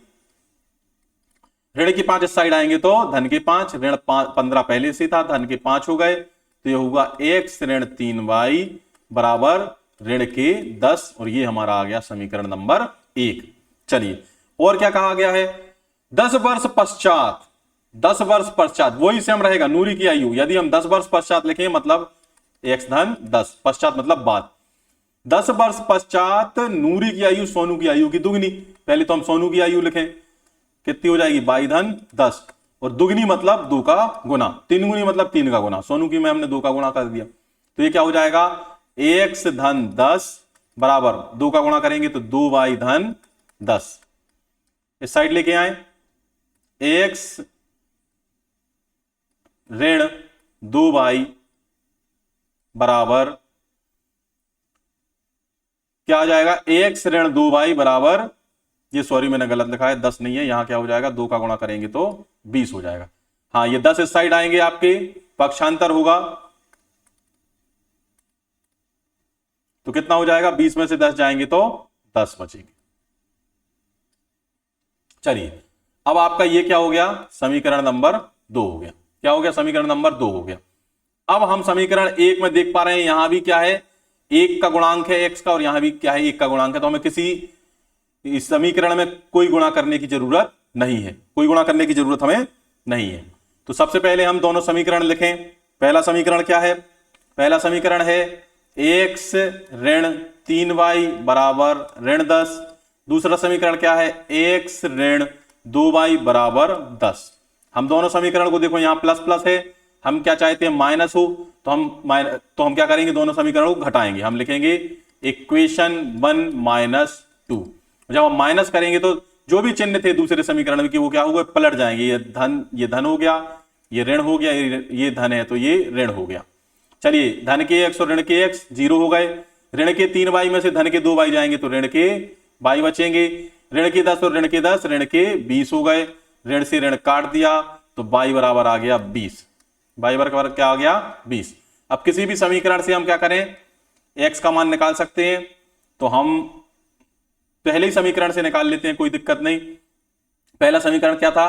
ऋण की 5 इस साइड आएंगे तो धन के 5, ऋण 15 पहले से था, धन के 5 हो गए, तो ये होगा x-3y बराबर ऋण के 10। और ये हमारा आ गया समीकरण नंबर 1। चलिए और क्या कहा गया है, 10 वर्ष पश्चात, 10 वर्ष पश्चात वही सेम रहेगा, नूरी की आयु। यदि हम 10 वर्ष पश्चात लिखें मतलब x-10, पश्चात मतलब बाद। 10 वर्ष पश्चात नूरी की आयु सोनू की आयु की दुगनी। पहले तो हम सोनू की आयु लिखें, कितनी हो जाएगी, y-10, और दुगनी मतलब 2 का गुना, 3 गुनी मतलब 3 का गुना। सोनू की में हमने 2 का गुणा कर दिया, तो ये क्या हो जाएगा, x-10 बराबर 2 का गुणा करेंगे तो 2y-10। इस साइड लेके आए, x ऋण 2y बराबर क्या आ जाएगा, x ऋण 2y बराबर, ये सॉरी मैंने गलत लिखा है, 10 नहीं है, यहां क्या हो जाएगा, 2 का गुणा करेंगे तो 20 हो जाएगा। हाँ ये 10 इस साइड आएंगे, आपके पक्षांतर होगा तो कितना हो जाएगा, 20 में से 10 जाएंगे तो 10 बचेंगे। चलिए अब आपका ये क्या हो गया, समीकरण नंबर 2 हो गया। क्या हो गया, समीकरण नंबर 2 हो गया। अब हम समीकरण 1 में देख पा रहे हैं, यहां भी क्या है, 1 का गुणांक है x का, और यहां भी क्या है, 1 का गुणांक है। तो हमें किसी इस समीकरण में कोई गुणा करने की जरूरत नहीं है, कोई गुणा करने की जरूरत हमें नहीं है। तो सबसे पहले हम दोनों समीकरण लिखें। पहला समीकरण क्या है, पहला समीकरण है x ऋण 3y बराबर ऋण 10। दूसरा समीकरण क्या है, x ऋण 2y बराबर 10। हम दोनों समीकरण को देखो, यहां प्लस प्लस है हम क्या चाहते हैं, माइनस हो, तो हम क्या करेंगे, दोनों समीकरणों को घटाएंगे। हम लिखेंगे इक्वेशन 1 माइनस 2। जब हम माइनस करेंगे तो जो भी चिन्ह थे दूसरे समीकरण में कि वो क्या होगा, पलट जाएंगे। ये धन हो गया, ये ऋण हो गया, ये धन है तो ये ऋण हो गया। चलिए, धन के x और ऋण के x 0 हो गए। ऋण के 3y में से धन के 2y जाएंगे तो ऋण के y बचेंगे। ऋण के 10 और ऋण के 10 ऋण के 20 हो गए। ऋण से ऋण काट दिया तो y बराबर आ गया 20। y बराबर क्या आ गया, 20। अब किसी भी समीकरण से हम क्या करें, x का मान निकाल सकते हैं। तो हम पहले ही समीकरण से निकाल लेते हैं, कोई दिक्कत नहीं। पहला समीकरण क्या था,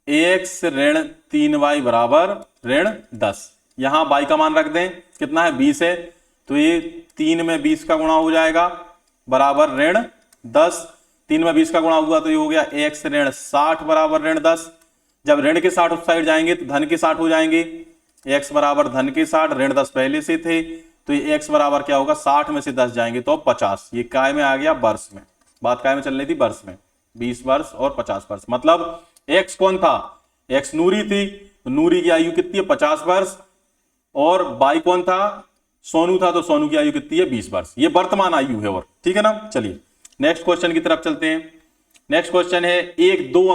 ax ऋण 3y बराबर ऋण 10। यहां y का मान रख दें, कितना है, 20 है, तो ये 3 में 20 का गुणा हो जाएगा बराबर ऋण 10। 3 में 20 का गुणा हुआ तो ये हो गया x ऋण 60 बराबर ऋण 10। जब ऋण के 60 उस साइड जाएंगे तो धन के 60 हो जाएंगे। x बराबर धन के 60, ऋण 10 पहले से थे, तो ये x बराबर क्या होगा, 60 में से 10 जाएंगे तो 50। ये काय में आ गया, वर्ष में। बात काय में चल रही थी, वर्ष में। 20 वर्ष और 50 वर्ष, मतलब x कौन था, x नूरी थी, तो नूरी की आयु कितनी है, 50 वर्ष। और बाई कौन था, सोनू था, तो सोनू की आयु कितनी है, 20 वर्ष। ये वर्तमान आयु है। और ठीक है ना। चलिए नेक्स्ट क्वेश्चन की तरफ चलते हैं। नेक्स्ट क्वेश्चन है, एक दो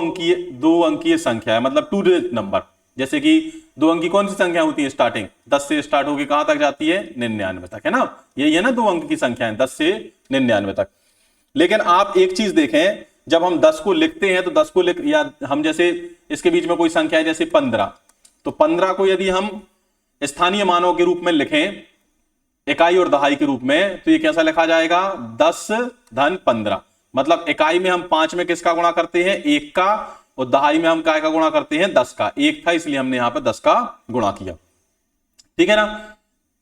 अंकीय संख्या है, मतलब 2 डिजिट नंबर। जैसे कि 2 अंकी कौन सी संख्या होती है, स्टार्टिंग 10 से स्टार्ट होकर कहां तक जाती है, 99 तक, है ना। यही है ना 2 अंक की संख्या है, 10 से 99 तक। लेकिन आप एक चीज देखें, जब हम 10 को लिखते हैं तो 10 को या हम जैसे इसके बीच में कोई संख्या है जैसे 15, तो 15 को यदि हम स्थानीय मानों के रूप में लिखें, इकाई और दहाई के रूप में, तो ये कैसा लिखा जाएगा, 10 धन 15। मतलब इकाई में हम 5 में किसका गुणा करते हैं, 1 का, और दहाई में हम काय का गुणा करते हैं, 10 का। 1 था इसलिए हमने यहां पर 10 का गुणा किया। ठीक है ना।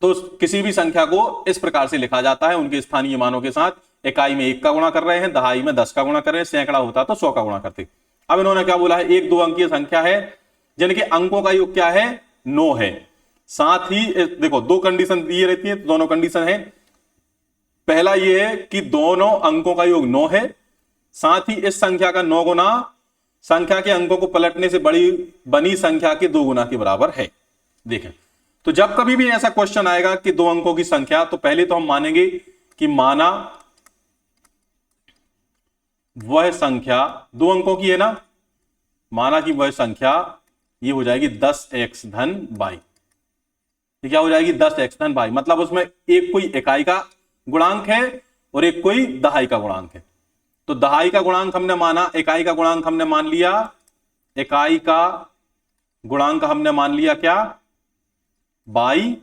तो किसी भी संख्या को इस प्रकार से लिखा जाता है, उनके स्थानीय मानों के साथ। इकाई में 1 का गुणा कर रहे हैं, दहाई में 10 का गुणा कर रहे हैं, सैकड़ा होता तो 100 का गुणा करते। अब इन्होंने क्या बोला है, एक 2 अंकीय संख्या है जिनके अंकों का योग क्या है, 9 है। साथ ही देखो 2 कंडीशन दी रहती है, तो दोनों कंडीशन है। पहला यह है कि दोनों अंकों का योग 9 है, साथ ही इस संख्या का 9 गुना संख्या के अंकों को पलटने से बड़ी बनी संख्या के 2 गुना के बराबर है। देखें, तो जब कभी भी ऐसा क्वेश्चन आएगा कि 2 अंकों की संख्या, तो पहले तो हम मानेंगे कि माना वह संख्या 2 अंकों की है ना, माना कि वह संख्या ये हो जाएगी 10x धन y। ये क्या हो जाएगी, 10x धन y। मतलब उसमें एक कोई इकाई का गुणांक है और एक कोई दहाई का गुणांक है। तो दहाई का गुणांक हमने माना, इकाई का गुणांक हमने मान लिया, इकाई का गुणांक हमने मान लिया क्या, y,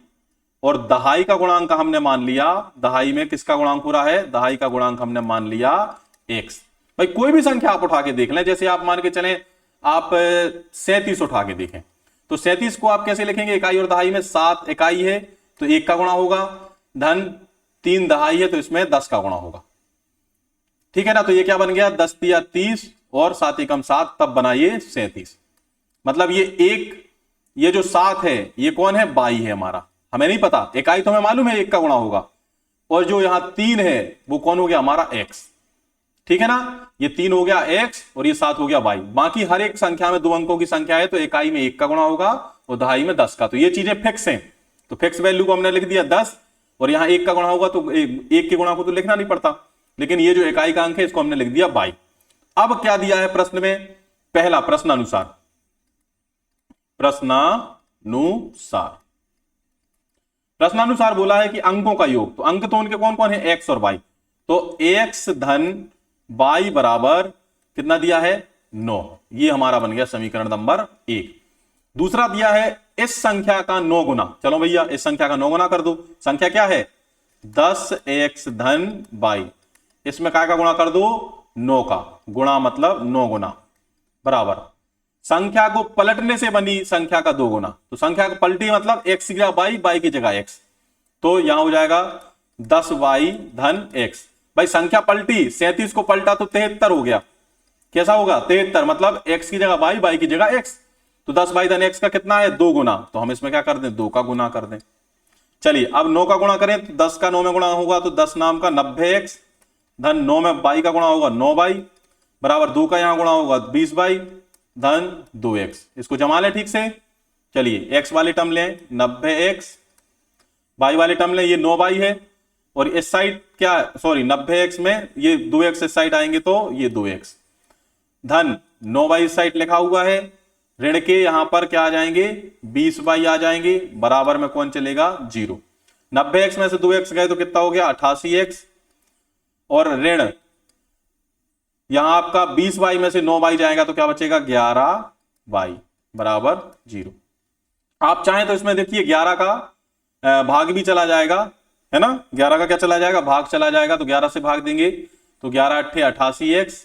और दहाई का गुणांक हमने मान लिया, दहाई में किसका गुणांक हो रहा है, दहाई का गुणांक हमने मान लिया x। भाई कोई भी संख्या आप उठा के देख लें, जैसे आप मान के चलें आप 37 उठा के देखें, तो 37 को आप कैसे लिखेंगे, इकाई और दहाई में। 7 इकाई है तो 1 का गुणा होगा, धन 3 दहाई है तो इसमें 10 का गुणा होगा। ठीक है ना। तो ये क्या बन गया, 10 तिया 30 और 7 एकम 7, तब बना ये 37। मतलब ये जो 7 है ये कौन है, बाई है हमारा। हमें नहीं पता, इकाई तो हमें मालूम है 1 का गुणा होगा, और जो यहां 3 है वो कौन हो गया, हमारा x। ठीक है ना। ये 3 हो गया x और ये 7 हो गया y। बाकी हर एक संख्या में 2 अंकों की संख्या है तो इकाई में 1 का गुणा होगा और दहाई में 10 का। तो ये चीजें फिक्स हैं, तो फिक्स वैल्यू को हमने लिख दिया 10, और यहां 1 का गुणा होगा तो 1 के गुणा को तो लिखना नहीं पड़ता, लेकिन ये जो इकाई का अंक है इसको हमने लिख दिया y। अब क्या दिया है प्रश्न में, पहला प्रश्नानुसार बोला है कि अंकों का योग, तो अंक तो उनके कौन कौन है, x और y। तो x धन y बराबर कितना दिया है, 9। ये हमारा बन गया समीकरण नंबर 1। दूसरा दिया है इस संख्या का 9 गुना। चलो भैया इस संख्या का 9 गुना कर दो। संख्या क्या है, 10x धन y। इसमें काय का गुणा कर दो, 9 का गुणा, मतलब 9 गुना बराबर संख्या को पलटने से बनी संख्या का 2 गुना। तो संख्या को पलटी मतलब x की जगह y की जगह x, तो यहां हो जाएगा 10y धन x। भाई संख्या पलटी, 37 को पलटा तो 73 हो गया। कैसा होगा, 73, मतलब x की जगह y की जगह x। तो 10y धन x का कितना है, 2 गुना। तो हम इसमें क्या कर दें, 2 का गुना कर दें। चलिए अब 9 का गुणा करें तो 10 का 9 में गुणा होगा तो 10 नाम का 90x धन 9 में y का गुणा होगा 9y बराबर 2 का यहां गुणा होगा 20y धन 2x। इसको जमा लें ठीक से। चलिए x वाली टर्म लें 90x, y वाली टर्म लें ये 9y है, और इस साइड क्या, सॉरी 90x में ये 2x इस साइड आएंगे तो ये 2x, धन 9y इस साइड लिखा हुआ है, ऋण के यहां पर क्या आ जाएंगे 20y आ जाएंगे, बराबर में कौन चलेगा 0। 90x में से 2x गए तो कितना हो गया 88x, और ऋण यहां आपका 20y में से 9y जाएगा तो क्या बचेगा 11y बराबर 0। आप चाहें तो इसमें देखिए 11 का भाग भी चला जाएगा, है ना, 11 का क्या चला जाएगा भाग चला जाएगा, तो 11 से भाग देंगे तो 11 अट्ठे 88x,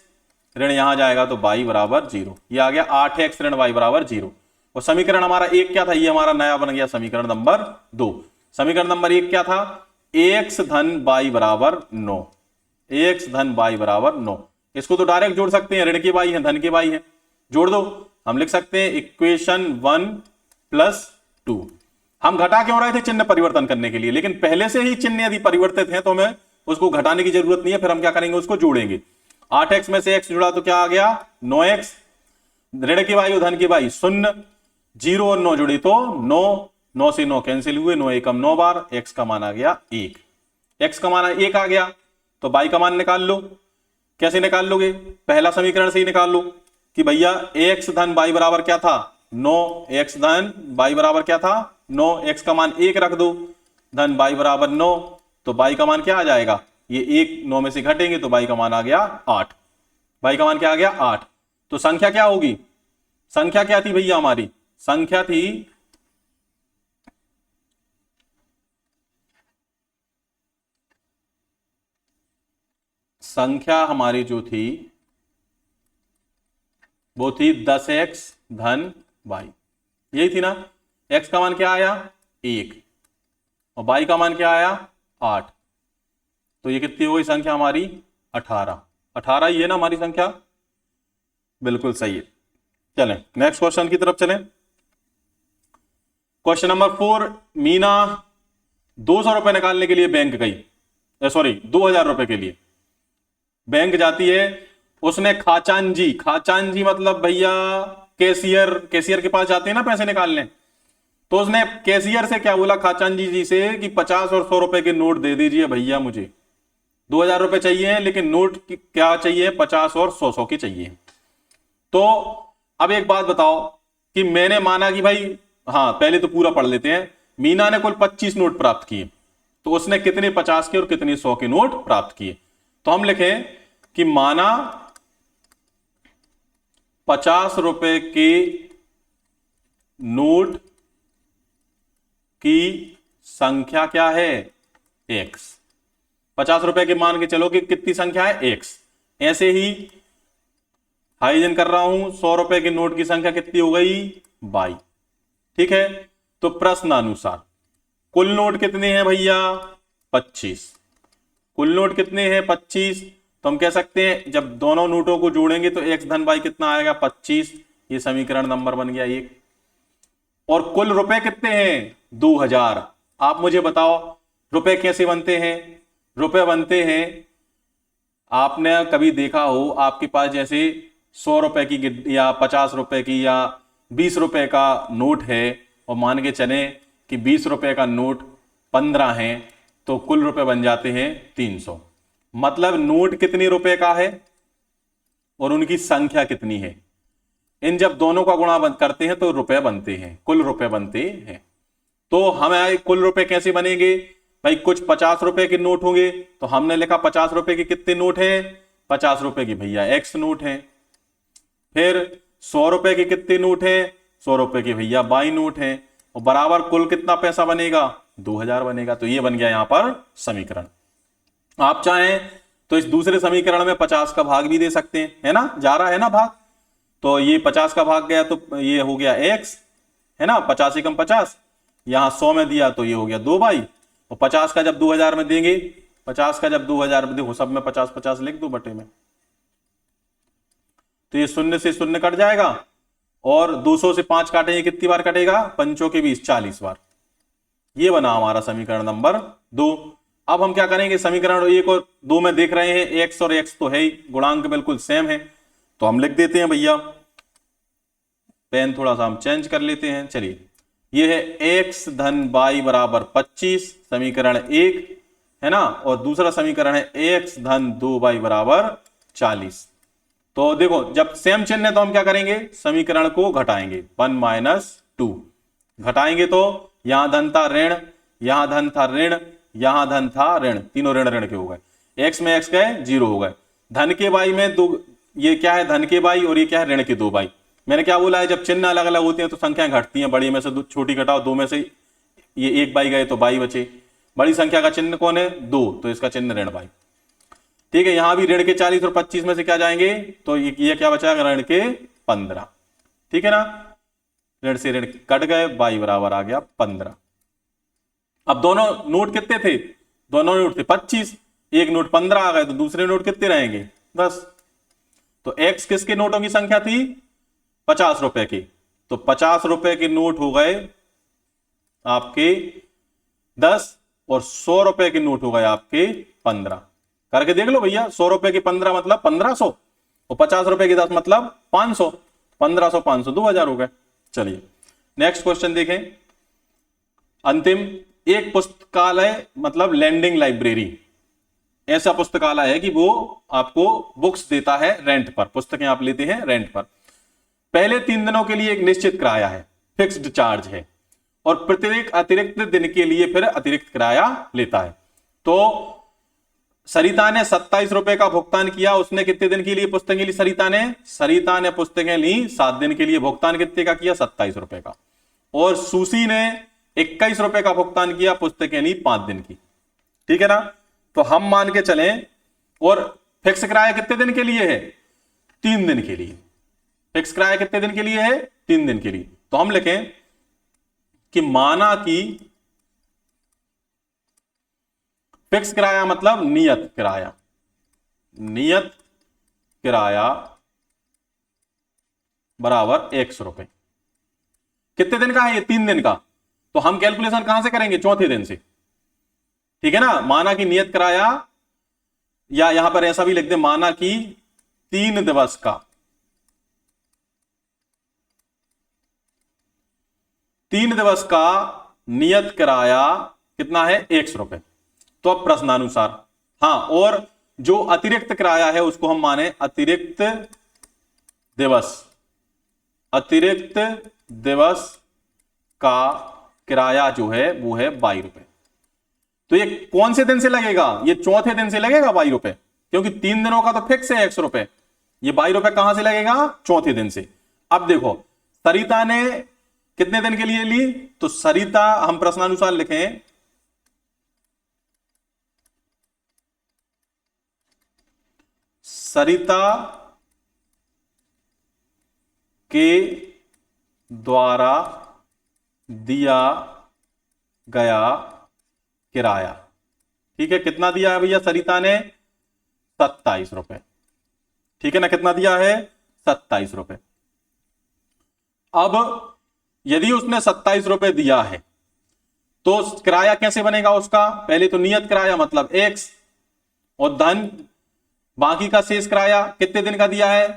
ऋण यहां जाएगा तो y बराबर 0। ये आ गया 8x ऋण y बराबर 0। और समीकरण हमारा एक क्या था, ये हमारा नया बन गया समीकरण नंबर 2। समीकरण नंबर 1 क्या था, x धन y बराबर 9, x धन y बराबर 9। इसको तो डायरेक्ट जोड़ सकते हैं, ऋण के y है धन के y है, जोड़ दो। हम लिख सकते हैं इक्वेशन 1 + 2। हम घटा क्यों रहे थे, चिन्ह परिवर्तन करने के लिए, लेकिन पहले से ही चिन्ह यदि परिवर्तित है तो हमें उसको घटाने की जरूरत नहीं है, फिर हम क्या करेंगे उसको जोड़ेंगे। 8x में से x जुड़ा तो क्या आ गया 9x, ऋण के y और धन के y 0, 0 और 9 जुड़े तो 9, 9 से 9 कैंसिल हुए, 9 एकम 9 बार, x का मान आ गया 1, x का मान 1 आ गया तो y का मान निकाल लो। कैसे निकाल लोगे, पहला समीकरण से ही निकाल लो कि भैया x धन y बराबर क्या था 9, x धन y बराबर क्या था 9, x का मान 1 रख दो, धन y बराबर 9, तो y का मान क्या आ जाएगा, ये 1 9 में से घटेंगे तो y का मान आ गया 8, y का मान क्या आ गया 8। तो संख्या क्या होगी, संख्या क्या थी भैया हमारी, संख्या थी संख्या हमारी जो थी वो थी 10x धन y, यही थी ना। x का मान क्या आया 1 और y का मान क्या आया 8, तो ये कितनी हो गई संख्या हमारी 18। 18 ही है ना हमारी संख्या, बिल्कुल सही है। चलें नेक्स्ट क्वेश्चन की तरफ चलें। क्वेश्चन नंबर 4, मीना 200 रुपए निकालने के लिए बैंक गई, सॉरी 2000 रुपए के लिए बैंक जाती है। उसने खाचांजी मतलब भैया कैशियर के पास जाते हैं ना पैसे निकालने, तो उसने कैशियर से क्या बोला खाचांजी जी से कि 50 और 100 रुपए के नोट दे दीजिए भैया, मुझे 2000 रुपए चाहिए लेकिन नोट क्या चाहिए 50 और 100 की चाहिए। तो अब एक बात बताओ कि मैंने माना कि भाई, हाँ पहले तो पूरा पढ़ लेते हैं। मीना ने कुल 25 नोट प्राप्त किए, तो उसने कितने 50 के और कितने 100 के नोट प्राप्त किए। तो हम लिखें कि माना 50 रुपए के नोट की संख्या क्या है x। 50 रुपए के मान के चलो कि कितनी संख्या है x। ऐसे ही हाइजन कर रहा हूं, 100 रुपए के नोट की संख्या कितनी हो गई y। ठीक है, तो प्रश्नानुसार कुल नोट कितने हैं भैया 25, कुल नोट कितने हैं 25। तो हम कह सकते हैं जब दोनों नोटों को जोड़ेंगे तो x धन y कितना आएगा 25, ये समीकरण नंबर बन गया 1। और कुल रुपए कितने हैं 2000। आप मुझे बताओ रुपए कैसे बनते हैं, रुपए बनते हैं, आपने कभी देखा हो आपके पास जैसे 100 रुपए की या 50 रुपए की या 20 रुपए का नोट है, और मान के चले कि 20 रुपए का नोट 15 है, तो कुल रुपए बन जाते हैं 300। मतलब नोट कितने रुपए का है और उनकी संख्या कितनी है, इन जब दोनों का गुणा करते हैं तो रुपए बनते हैं, कुल रुपए बनते हैं। तो हमें कुल रुपए कैसे बनेंगे भाई, कुछ 50 रुपए के नोट होंगे, तो हमने लिखा 50 रुपए के कितने नोट हैं 50 रुपए की भैया x नोट हैं। फिर 100 रुपए के कितने नोट हैं 100 रुपए के भैया y नोट हैं, और बराबर कुल कितना पैसा बनेगा 2000 बनेगा। तो ये बन गया यहां पर समीकरण। आप चाहें तो इस दूसरे समीकरण में 50 का भाग भी दे सकते हैं, है ना, जा रहा है ना भाग, तो ये 50 का भाग गया तो ये हो गया x, है ना, 50 एकम 50, यहां 100 में दिया तो ये हो गया 2y, और 50 का जब 2000 में देंगे, 50 का जब 2000 में देखो सब में 50 50 लिख दो बटे में, तो ये 0 से 0 कट जाएगा, और 200 से 5 काटेंगे कितनी बार कटेगा 5 के 20 40 बार। ये बना हमारा समीकरण नंबर 2। अब हम क्या करेंगे, समीकरण 1 और 2 में देख रहे हैं x और x तो है ही, गुणांक बिल्कुल सेम है, तो हम लिख देते हैं भैया, पेन थोड़ा सा हम चेंज कर लेते हैं। चलिए ये है x धन y बराबर 25, समीकरण 1 है ना। और दूसरा समीकरण है x धन 2y बराबर 40। तो देखो जब सेम चिन्ह है तो हम क्या करेंगे, समीकरण को घटाएंगे, 1 - 2 घटाएंगे तो यहां धन था ऋण, यहां धन था ऋण, यहां धन था ऋण, तीनों ऋण ऋण के हो गए। x में x गए 0 हो गए। धन के y में दो, ये क्या है धन के y और ये क्या है ऋण के 2y। मैंने क्या बोला है, जब चिन्ह अलग अलग होते हैं तो संख्याएं घटती हैं, बड़ी में से छोटी घटाओ, दो में से ये 1 बाई गए तो बाई बचे। बड़ी संख्या का चिन्ह कौन है 2, तो इसका चिन्ह ऋण बाई। ठीक है, यहां भी ऋण के 40 और 25 में से क्या जाएंगे, तो ये क्या बचा ऋण के 15। ठीक है ना, ऋण से ऋण कट गए, बाई बराबर आ गया 15। अब दोनों नोट कितने थे, दोनों नोट थे 25, एक नोट 15 आ गए तो दूसरे नोट कितने रहेंगे 10। तो x किसके नोटों की संख्या थी 50 रुपए की, तो 50 रुपए के नोट हो गए आपके 10 और 100 रुपए के नोट हो गए आपके 15। करके देख लो भैया, 100 रुपए के 15 मतलब 1500 और 50 रुपए के 10 मतलब 500, 1500 500 2000 हो गए। चलिए नेक्स्ट क्वेश्चन देखें। अंतिम, एक पुस्तकालय मतलब लैंडिंग लाइब्रेरी ऐसा पुस्तकालय है कि वो आपको बुक्स देता है रेंट पर, पुस्तकें आप लेते हैं रेंट पर। पहले 3 दिनों के लिए एक निश्चित किराया है, फिक्स्ड चार्ज है, और प्रत्येक अतिरिक्त दिन के लिए फिर अतिरिक्त किराया लेता है। तो सरिता ने 27 रुपए का भुगतान किया, उसने कितने दिन के लिए पुस्तकें ली, सरिता ने पुस्तकें ली 7 दिन के लिए, भुगतान कितने का किया 27 रुपए का। और सुसी ने 21 रुपए का भुगतान किया, पुस्तकें ली 5 दिन की। ठीक है ना, तो हम मान के चलें, और फिक्स किराया कितने दिन के लिए है 3 दिन के लिए। फिक्स किराया कितने दिन के लिए है 3 दिन के लिए। तो हम लिखें कि माना कि फिक्स किराया मतलब नियत किराया, नियत किराया बराबर 100 रुपए। कितने दिन का है ये 3 दिन का, तो हम कैलकुलेशन कहां से करेंगे चौथे दिन से। ठीक है ना, माना कि नियत किराया, या यहां पर ऐसा भी लिख दे माना कि 3 दिवस का, 3 दिवस का नियत किराया कितना है 100 रुपए। तो अब प्रश्नानुसार, हाँ, और जो अतिरिक्त किराया है उसको हम माने अतिरिक्त दिवस, अतिरिक्त दिवस का किराया जो है वो है 22 रुपए। तो ये कौन से दिन से लगेगा, ये चौथे दिन से लगेगा 22 रुपए, क्योंकि 3 दिनों का तो फिक्स है 100 रुपए। ये 22 रुपए कहां से लगेगा चौथे दिन से। अब देखो सरिता ने कितने दिन के लिए ली, तो सरिता हम प्रश्नानुसार लिखें सरिता के द्वारा दिया गया किराया। ठीक है, कितना दिया है भैया सरिता ने 27 रुपए। ठीक है ना, कितना दिया है 27 रुपए। अब यदि उसने 27 रुपए दिया है तो किराया कैसे बनेगा उसका, पहले तो नियत किराया मतलब x, और धन बाकी का शेष किराया कितने दिन का दिया है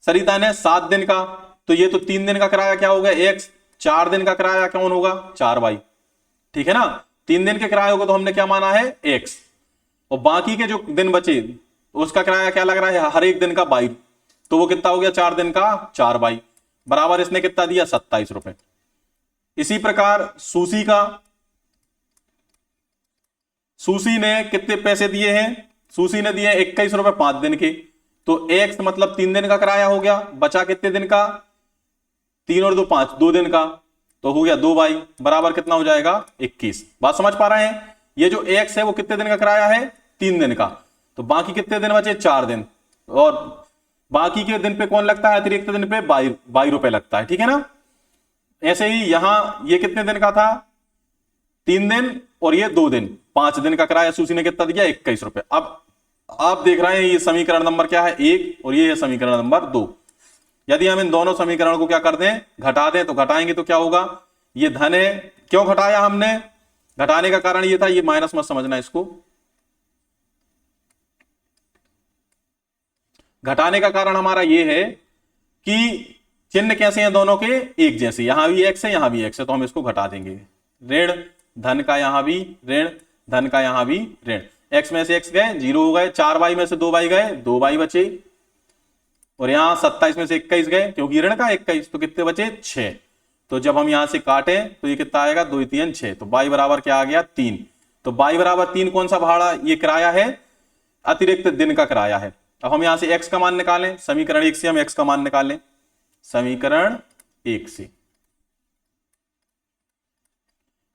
सरिता ने 7 दिन का, तो ये तो 3 दिन का किराया क्या होगा x, 4 दिन का किराया कौन होगा 4y। ठीक है ना, 3 दिन के किराए होगा तो हमने क्या माना है x, और बाकी के जो दिन बचे उसका किराया क्या लग रहा है हर एक दिन का 22, तो वो कितना हो गया 4 दिन का 4y बराबर इसने कितना दिया 27 रुपए। इसी प्रकार सूसी का, सूसी ने कितने पैसे दिए हैं, सूसी ने दिए 21 रुपए 5 दिन के, तो x मतलब 3 दिन का किराया हो गया, बचा कितने दिन का 3 और 2 5, 2 दिन का, तो हो गया 2y बराबर कितना हो जाएगा 21। बात समझ पा रहे हैं, ये जो x है वो कितने दिन का किराया है 3 दिन का, तो बाकी कितने दिन बचे 4 दिन, और बाकी के दिन पे कौन लगता है अतिरिक्त दिन पे 22 रुपए लगता है। ठीक है ना, ऐसे ही यहां ये कितने दिन का था 3 दिन और ये 2 दिन, 5 दिन का किराया सूसी ने कितना दिया 21 रुपए। अब आप देख रहे हैं ये समीकरण नंबर क्या है 1 और ये है समीकरण नंबर 2। यदि हम इन दोनों समीकरण को क्या कर दें घटा दें, तो घटाएंगे तो क्या होगा, ये धन है, क्यों घटाया हमने, घटाने का कारण ये था, ये माइनस मत समझना इसको, घटाने का कारण हमारा ये है कि चिन्ह कैसे हैं दोनों के, एक जैसे, यहां भी एक्स है यहां भी एक्स है, तो हम इसको घटा देंगे। ऋण धन का यहां भी ऋण, धन का यहां भी ऋण, एक्स में से एक्स गए 0 हो गए, 4y में से 2y गए, 2y बचे, और यहां 27 में से 21 गए क्योंकि ऋण का 21, तो कितने बचे 6। तो जब हम यहां से काटें तो ये कितना आएगा, 2 3 6, तो y बराबर क्या आ गया 3। तो y बराबर 3 कौन सा भाड़ा, ये किराया है, अतिरिक्त दिन का किराया है। अब हम यहां से x का मान निकालें, समीकरण 1 से हम x का मान निकालें, समीकरण 1 से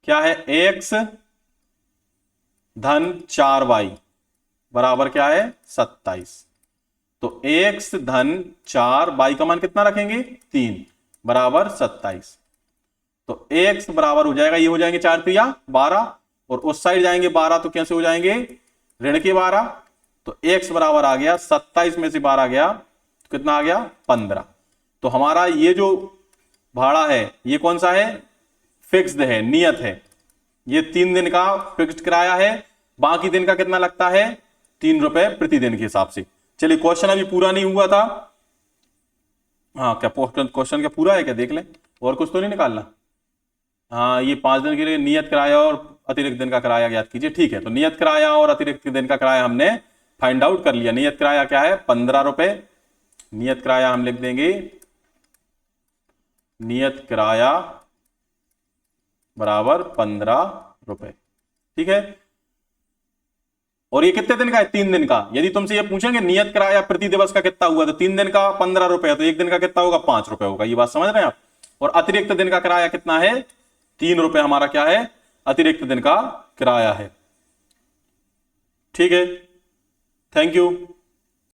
क्या है, x धन 4y बराबर क्या है 27। तो x धन 4, y का मान कितना रखेंगे 3 बराबर 27। तो x बराबर हो जाएगा, ये हो जाएंगे 4 3 12, और उस साइड जाएंगे 12, तो कैसे हो जाएंगे ऋण के 12। तो x बराबर आ गया 27 में से 12 गया तो कितना आ गया 15। तो हमारा ये जो भाड़ा है ये कौन सा है, फिक्स्ड है, नियत है, ये 3 दिन का फिक्स्ड किराया है। बाकी दिन का कितना लगता है, 3 रुपए प्रति दिन के हिसाब से। चलिए क्वेश्चन अभी पूरा नहीं हुआ था, हाँ क्या क्वेश्चन क्या पूरा है क्या, देख लें, और कुछ तो नहीं निकालना। हाँ ये 5 दिन के लिए नियत किराया और अतिरिक्त दिन का किराया ज्ञात कीजिए, ठीक है। तो नियत किराया और अतिरिक्त दिन का किराया हमने फाइंड आउट कर लिया। नियत किराया क्या है 15 रुपए, नियत किराया हम लिख देंगे, नियत किराया बराबर 15 रुपए, ठीक है। और ये कितने दिन का है, 3 दिन का। यदि तुमसे ये पूछेंगे नियत किराया प्रति दिवस का कितना हुआ, तो 3 दिन का 15 रुपए, तो 1 दिन का कितना होगा 5 रुपए होगा, ये बात समझ रहे हैं आप। और अतिरिक्त दिन का किराया कितना है, 3 रुपए हमारा क्या है, अतिरिक्त दिन का किराया है, ठीक है। Thank you.